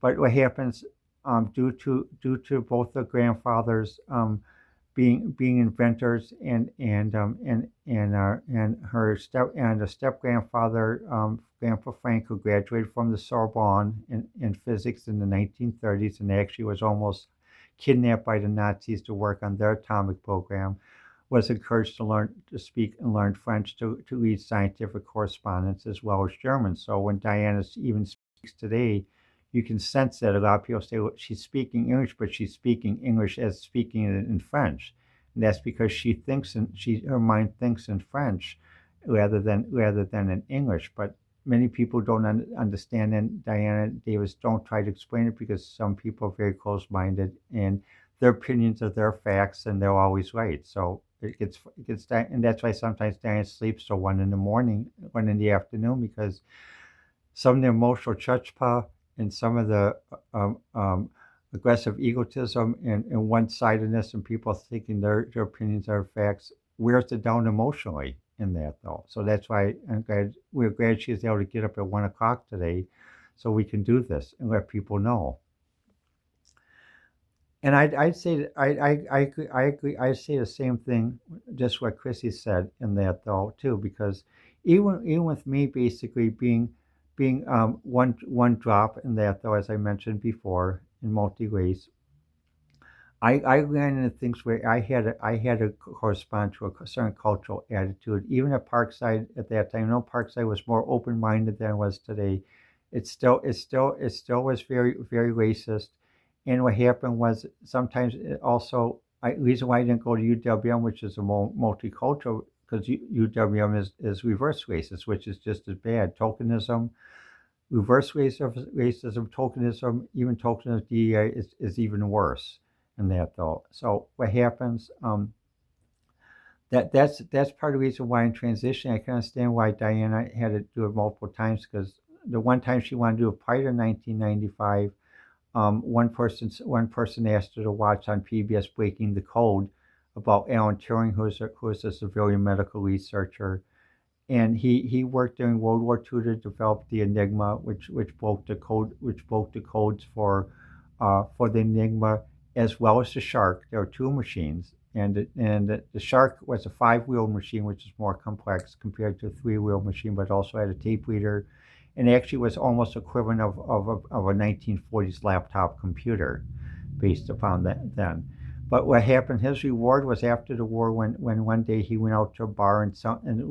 But what happens, due to both the grandfathers being inventors, and her step grandfather, Grandpa Frank, who graduated from the Sorbonne in physics in the 1930s, and actually was almost kidnapped by the Nazis to work on their atomic program, was encouraged to learn to speak and learn French to lead scientific correspondence as well as German. So when Diana even speaks today, you can sense that a lot of people say, well, she's speaking English, but she's speaking English as speaking it in French, and that's because her mind thinks in French rather than in English. But many people don't understand, and Diana Davis don't try to explain it because some people are very close-minded, and their opinions are their facts, and they're always right. So and that's why sometimes Diana sleeps till 1 in the morning, 1 in the afternoon, because some of the emotional chutzpah and some of the aggressive egotism and one-sidedness and people thinking their opinions are facts wears it down emotionally in that, though. So that's why we're glad she's able to get up at 1 o'clock today so we can do this and let people know. And I'd say that I agree. I say the same thing, just what Chrissy said in that, though, too, because even with me basically being one drop in that, though, as I mentioned before, in multi ways, I ran into things where I had to correspond to a certain cultural attitude. Even at Parkside at that time, I know Parkside was more open minded than it was today. It still was very very racist. And what happened was sometimes it also reason why I didn't go to UWM, which is a multicultural, because UWM is reverse racist, which is just as bad. Tokenism, reverse racism, tokenism, even tokenism DEI is even worse than that, though. So what happens? That's part of the reason why in transition I can understand why Diana had to do it multiple times, because the one time she wanted to do it prior to 1995, one person asked her to watch on PBS Breaking the Code about Alan Turing, who's a civilian medical researcher, and he worked during World War II to develop the Enigma, which broke the codes for the Enigma as well as the Shark. There are two machines, and the Shark was a five-wheel machine, which is more complex compared to a three-wheel machine, but also had a tape reader, and actually was almost equivalent of a 1940s laptop computer, based upon that then. But what happened, his reward was after the war when one day he went out to a bar and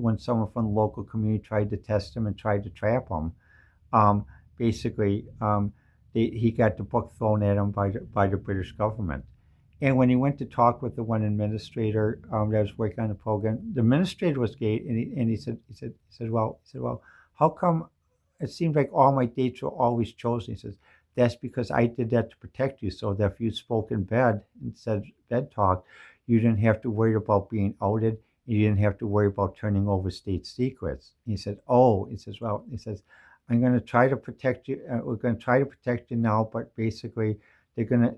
when someone from the local community tried to test him and tried to trap him, um, basically he got the book thrown at him by the British government. And when he went to talk with the one administrator that was working on the program, the administrator was gay, and he said, well, how come it seems like all my dates were always chosen? He says, that's because I did that to protect you, so that if you spoke in bed and said bed talk, you didn't have to worry about being outed. You didn't have to worry about turning over state secrets. And he said, oh, he says, I'm going to try to protect you. We're going to try to protect you now, but basically they're going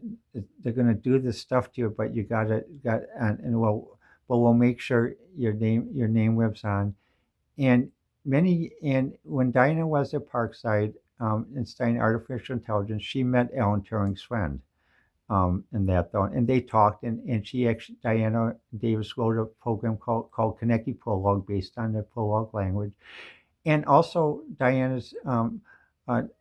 to do this stuff to you, but you but we'll make sure your name lives on. And when Dinah was at Parkside in studying artificial intelligence, she met Alan Turing's friend in that, though, and they talked, and she actually, Diana Davis, wrote a program called Konecki Prolog based on the Prolog language. And also Diana's Alan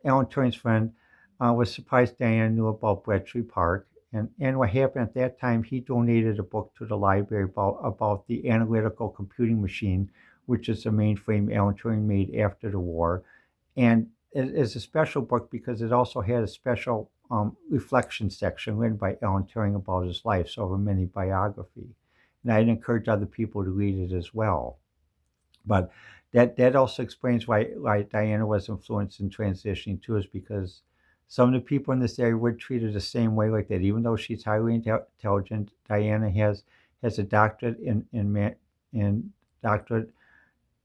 Turing's friend was surprised Diana knew about Bletchley Park. And what happened at that time, he donated a book to the library about the analytical computing machine, which is the mainframe Alan Turing made after the war. And it is a special book because it also had a special reflection section written by Alan Turing about his life, sort of a mini biography. And I'd encourage other people to read it as well. But that also explains why Diana was influenced in transitioning too, is because some of the people in this area were treated the same way like that. Even though she's highly intelligent, Diana has a doctorate in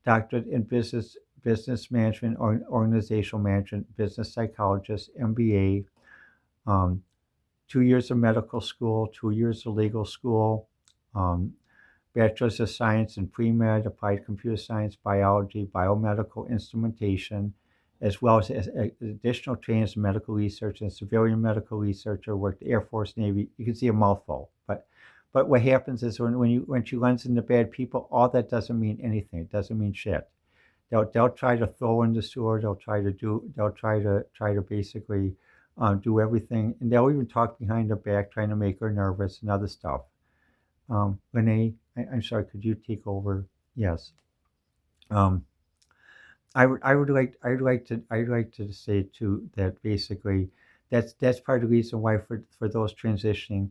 doctorate in business management, or organizational management, business psychologist, MBA, 2 years of medical school, 2 years of legal school, bachelor's of science in pre-med, applied computer science, biology, biomedical instrumentation, as well as additional training as medical research and civilian medical researcher, worked Air Force, Navy. You can see a mouthful. But what happens is when she runs into bad people, all that doesn't mean anything. It doesn't mean shit. They'll try to throw in the sewer. They'll try to basically do everything, and they'll even talk behind her back, trying to make her nervous and other stuff. Renee, I'm sorry. Could you take over? Yes. Um, I would like to say too that basically that's part of the reason why for those transitioning,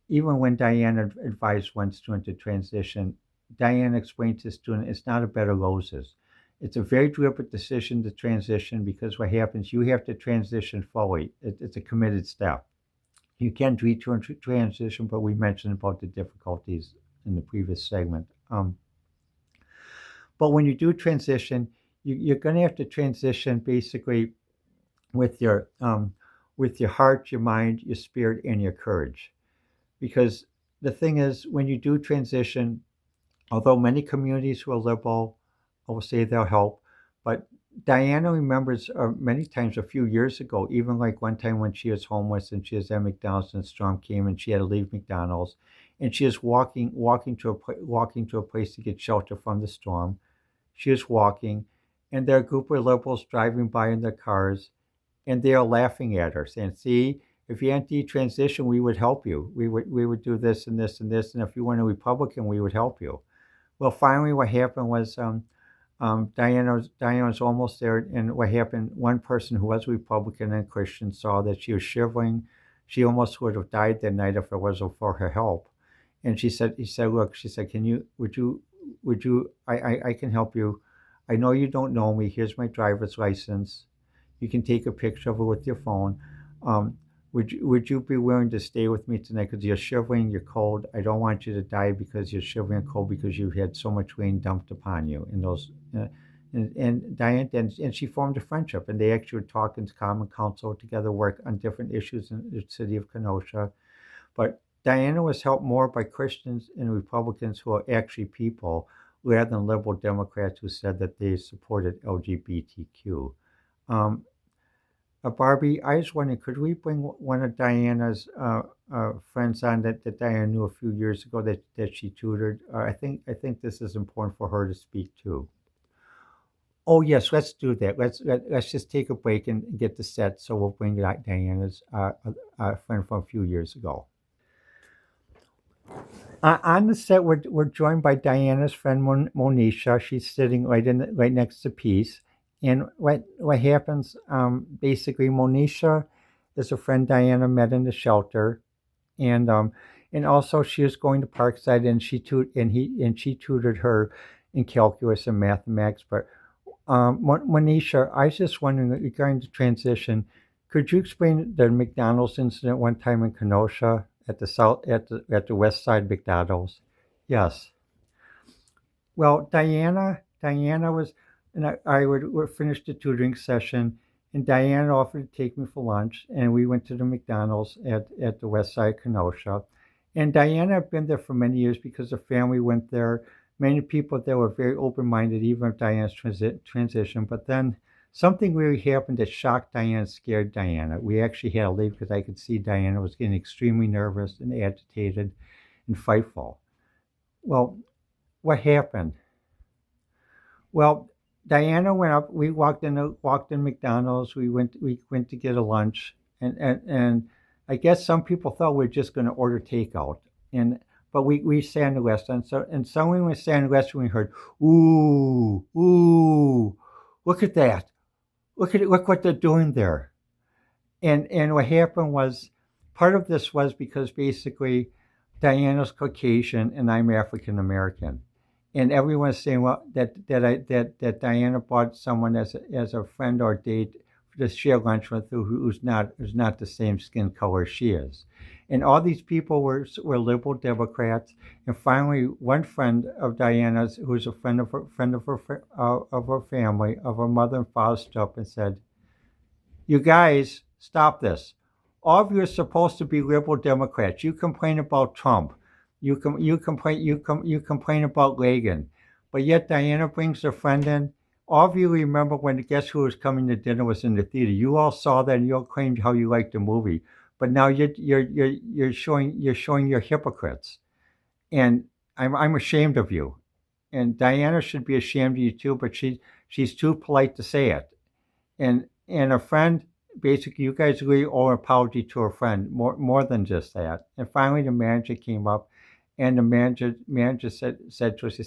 even when Diana advised one student to transition, Diana explained to the student it's not a bed of roses. It's a very deliberate decision to transition because what happens, you have to transition fully. It's a committed step. You can return to transition, but we mentioned about the difficulties in the previous segment. But when you do transition, you're going to have to transition basically with your heart, your mind, your spirit, and your courage. Because the thing is, when you do transition, although many communities who are liberal will say they'll help, but Diana remembers many times a few years ago, even like one time when she was homeless and she was at McDonald's and a storm came and she had to leave McDonald's, and she was walking to a place to get shelter from the storm. She was walking, and there are a group of liberals driving by in their cars, and they are laughing at her, saying, "See, if you anti-transition, we would help you. We would do this and this and this, and if you weren't a Republican, we would help you." Well, finally, what happened was Diana was almost there, and what happened? One person who was Republican and Christian saw that she was shivering. She almost would have died that night if it wasn't for her help. And he said, "Look," she said, would you, I can help you. I know you don't know me. Here's my driver's license. You can take a picture of it with your phone. Um, would you be willing to stay with me tonight? Because you're shivering, you're cold. I don't want you to die because you're shivering and cold because you had so much rain dumped upon you. In those, and Diane, and she formed a friendship, and they actually would talk in common council together, work on different issues in the city of Kenosha. But Diana was helped more by Christians and Republicans who are actually people rather than liberal Democrats who said that they supported LGBTQ. Um, Barbie, I was wondering, could we bring one of Diana's friends on that Diana knew a few years ago that she tutored? I think this is important for her to speak to. Oh yes, let's do that. Let's just take a break and get the set. So we'll bring Diana's friend from a few years ago. On the set, we're joined by Diana's friend Monisha. She's sitting right next to Peace. And what happens? Basically, Monisha is a friend Diana met in the shelter, and also she was going to Parkside, and she tutored her in calculus and mathematics. But Monisha, I was just wondering regarding the transition. Could you explain the McDonald's incident one time in Kenosha at the West Side McDonald's? Yes. Well, Diana was, and I would finish the tutoring session, and Diana offered to take me for lunch, and we went to the McDonald's at the West Side Kenosha. And Diana had been there for many years because the family went there. Many people there were very open-minded, even of Diana's transition. But then something really happened that shocked Diana, and scared Diana. We actually had to leave because I could see Diana was getting extremely nervous and agitated and frightful. Well, what happened? Well, Diana went up. We walked in McDonald's. We went to get a lunch, and I guess some people thought we were just going to order takeout, and but we sat in the restaurant. So someone was sat in the restaurant. We heard, "Ooh, ooh, look at that! Look what they're doing there." And what happened was, part of this was because basically Diana's Caucasian and I'm African American, and everyone's saying, well, that Diana bought someone as a friend or date to share lunch with who's not the same skin color she is, and all these people were liberal Democrats, and finally one friend of Diana's, who's a friend of her family, of her mother and father, stood up and said, "You guys, stop this. All of you are supposed to be liberal Democrats. You complain about Trump. You complain about Reagan, but yet Diana brings a friend in. all of you remember when Guess Who Was Coming to Dinner was in the theater. You all saw that and you all claimed how you liked the movie. But now you're showing you're hypocrites. And I'm ashamed of you. And Diana should be ashamed of you too, but she's too polite to say it. And a friend, basically, you guys really owe an apology to a friend, more than just that. And finally, the manager came up, and the manager said to us,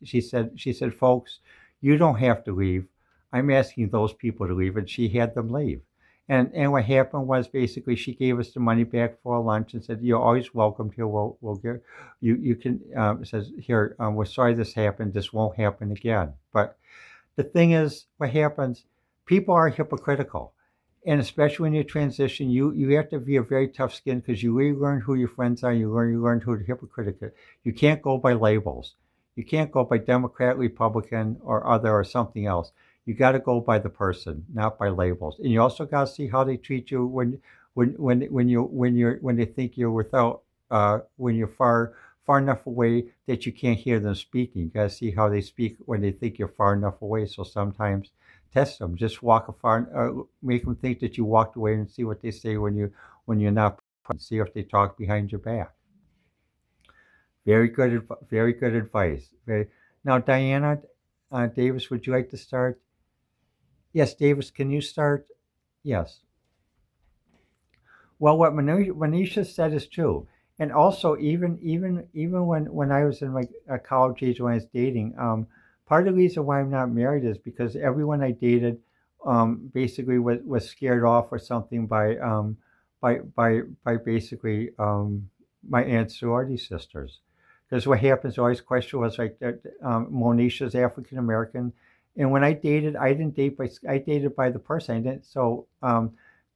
she said, folks, you don't have to leave. I'm asking those people to leave, and she had them leave. And what happened was basically she gave us the money back for our lunch and said, you're always welcome here. We'll get you can says here, we're sorry this happened. This won't happen again. But the thing is, what happens, people are hypocritical. And especially when you transition, you have to be a very tough skin because you really learn who your friends are. You learn who the hypocrite is. You can't go by labels. You can't go by Democrat, Republican, or other or something else. You got to go by the person, not by labels. And you also got to see how they treat you when they think you're without when you're far enough away that you can't hear them speaking. You got to see how they speak when they think you're far enough away. So sometimes test them. Just make them think that you walked away and see what they say when you're not. See if they talk behind your back. Very good advice. Now, Diana Davis, would you like to start? Yes, Davis, can you start? Yes. Well, what Manisha said is true, and also even when I was in my college age when I was dating, part of the reason why I'm not married is because everyone I dated, basically was scared off or something by basically my aunt sorority sisters. Because what happens, always question was like that. Monisha's African American, and when I dated, I dated by the person. I didn't so.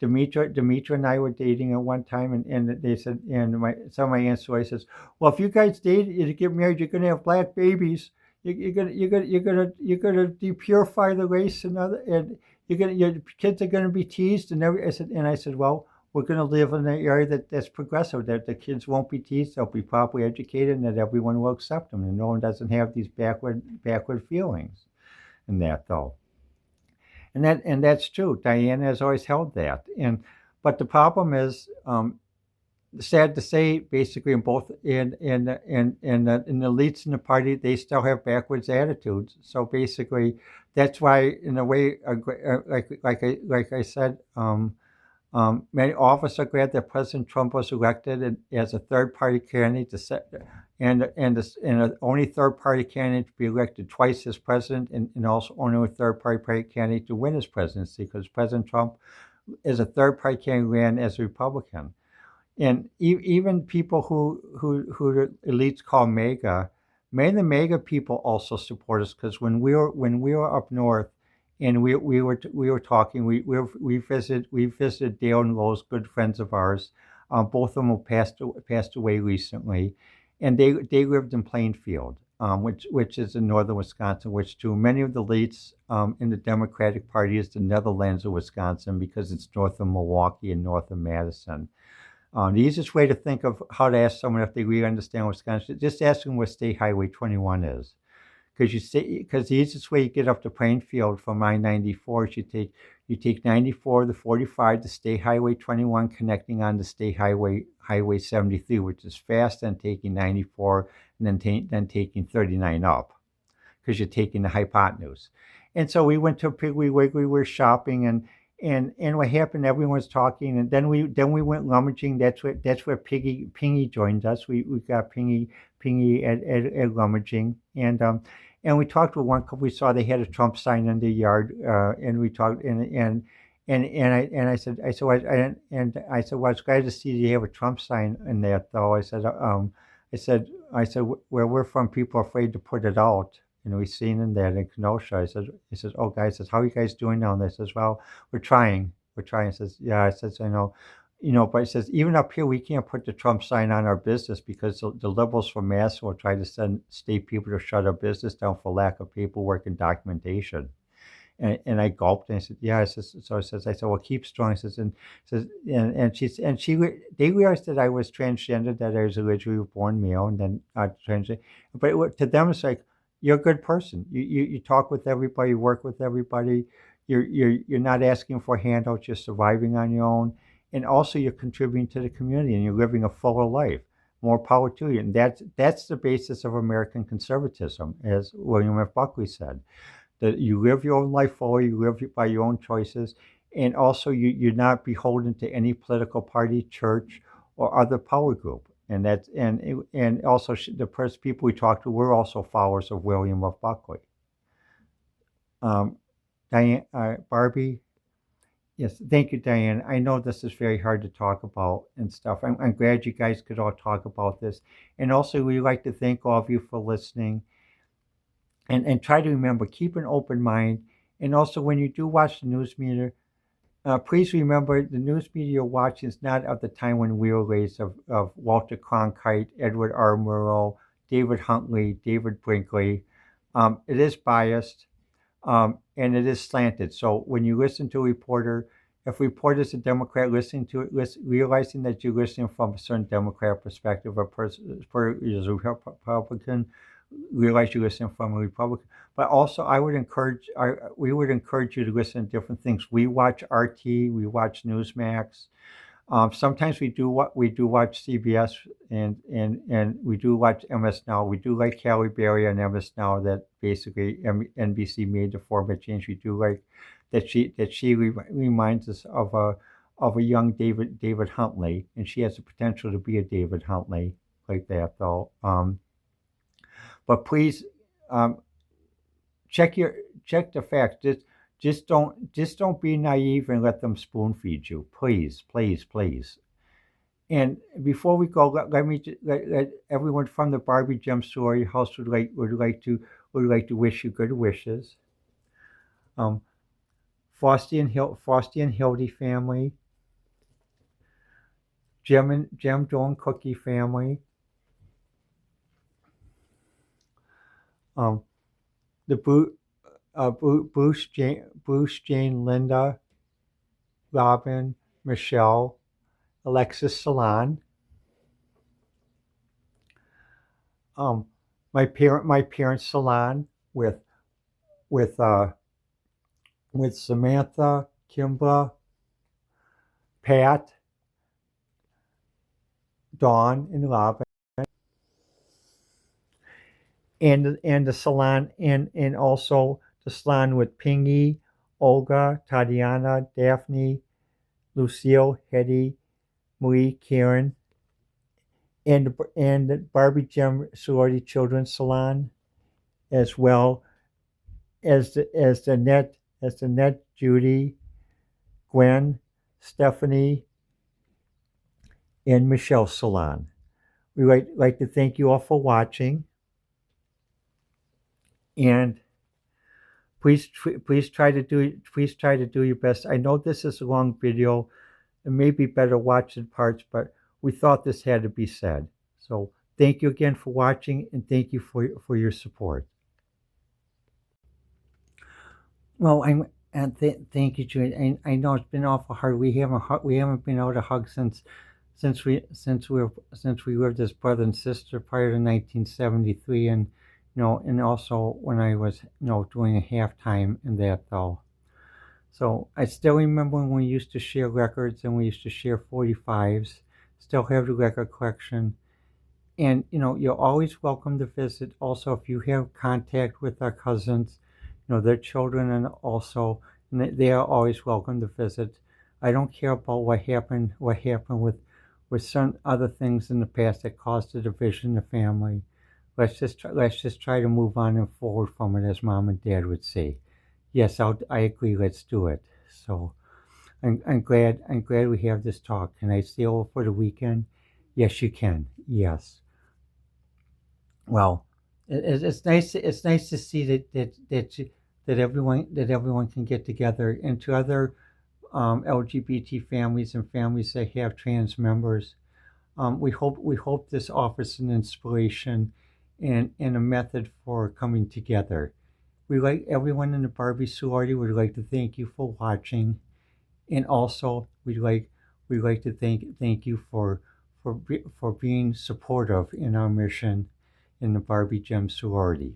Demetra and I were dating at one time, and they said, and some of my aunts always says, well, if you guys date, you get married, you're gonna have black babies. You're gonna depurify the race and your kids are gonna be teased and every. I said, well, we're gonna live in an area that's progressive, that the kids won't be teased, they'll be properly educated, and that everyone will accept them, and no one doesn't have these backward feelings in that though. And that's true. Diana has always held that. But the problem is, sad to say, basically in both in the elites in the party, they still have backwards attitudes. So basically, that's why, in a way, like I said, many all of us are glad that President Trump was elected as a third party candidate to set, and only third party candidate to be elected twice as president, and also only a third party candidate to win his presidency, because President Trump is a third party candidate ran as a Republican. And even people who the elites call MAGA, many of the MAGA people also support us, because when we were up north, and we were talking, we visited Dale and Lowe's, good friends of ours. Both of them have passed away recently, and they lived in Plainfield, which is in northern Wisconsin, which to many of the elites in the Democratic Party is the Netherlands of Wisconsin, because it's north of Milwaukee and north of Madison. The easiest way to think of how to ask someone if they really understand Wisconsin, just ask them what State Highway 21 is. Because the easiest way you get up to Plainfield from I-94 is you take 94, the 45, the State Highway 21, connecting on the State Highway 73, which is fast, then taking 94, and then taking 39 up, because you're taking the hypotenuse. And so we went to Piggly Wiggly. We were shopping, and what happened? Everyone was talking, and then we went rummaging. That's where Pingy joined us. We got Pingy at rummaging, and we talked with one couple. We saw they had a Trump sign in their yard, and we talked, and I said, well, it's glad to see you have a Trump sign in there, though. I said, where we're from, people are afraid to put it out. We seen in there in Kenosha. He says, oh, guys, how are you guys doing now? And I says, well, we're trying. He says, yeah. I says, I know. But he says, even up here, we can't put the Trump sign on our business, because the liberals from Mass will try to send state people to shut our business down for lack of paperwork and documentation. And I gulped, and I said, yeah. I said, well, keep strong. I says, they realized that I was transgender, that I was originally born male, and then transgender. But to them, it's like, you're a good person. You talk with everybody, work with everybody. You're not asking for handouts. You're surviving on your own, and also you're contributing to the community, and you're living a fuller life. More power to you, and that's the basis of American conservatism, as William F. Buckley said. That you live your own life fully, you live by your own choices, and also you're not beholden to any political party, church, or other power group. And that's and also the first people we talked to were also followers of William of Buckley. Um, Diane, Barbie, yes, thank you, Diane. I know this is very hard to talk about and stuff. I'm glad you guys could all talk about this. And also, we'd like to thank all of you for listening and try to remember, keep an open mind. And also, when you do watch the news media, please remember the news media you're watching is not of the time when we were raised of Walter Cronkite, Edward R. Murrow, David Huntley, David Brinkley. It is biased and it is slanted. So when you listen to a reporter, if a reporter is a Democrat, listening to it, realizing that you're listening from a certain Democrat perspective, or is a Republican, realize you're listening from a Republican. But also, we would encourage you to listen to different things. We watch RT, we watch Newsmax. Sometimes we do watch CBS and we do watch MS Now. We do like Halle Berry on MS Now. That basically NBC made the format change. We do like that she reminds us of a young David Huntley, and she has the potential to be a David Huntley like that though. But please um, check the facts. Just don't be naive and let them spoon feed you. Please, please, please. And before we go, let me let everyone from the Barbie Gem Story House would like to wish you good wishes. Um, Frosty and Hildy family, Gem Dawn Cookie family, um, the Bruce Jane Linda Robin Michelle Alexis Salon, um, my parents' salon with uh with Samantha, Kimbra, Pat, Dawn, and Robin, and the salon and also the salon with Pingy, Olga, Tatiana, Daphne, Lucille, Hetty, Marie, Karen, and the Barbie Gem Sorority Children's Salon, as well as the net Judy, Gwen, Stephanie, and Michelle Salon. We like to thank you all for watching, and please try to do your best. I know this is a long video. It may be better watched in parts, but we thought this had to be said. So thank you again for watching, and thank you for your support. Well, thank you, Julie. I know it's been awful hard. We haven't been able to hug since we lived as brother and sister prior to 1973, and and also when I was doing a halftime in that though. So I still remember when we used to share records and we used to share 45s. Still have the record collection, and you're always welcome to visit. Also, if you have contact with our cousins, their children, and also they are always welcome to visit. I don't care about what happened with some other things in the past that caused a division in the family. Let's just try to move on and forward from it, as mom and dad would say. Yes, I agree. Let's do it. So I'm glad we have this talk. Can I stay over for the weekend? Yes, you can. Yes. Well, it's nice. It's nice to see that everyone can get together, and to other LGBT families and families that have trans members. We hope this offers an inspiration and a method for coming together. We like everyone in the Barbie sorority would like to thank you for watching, and also we'd like to thank you for being supportive in our mission in the Barbie Gem sorority.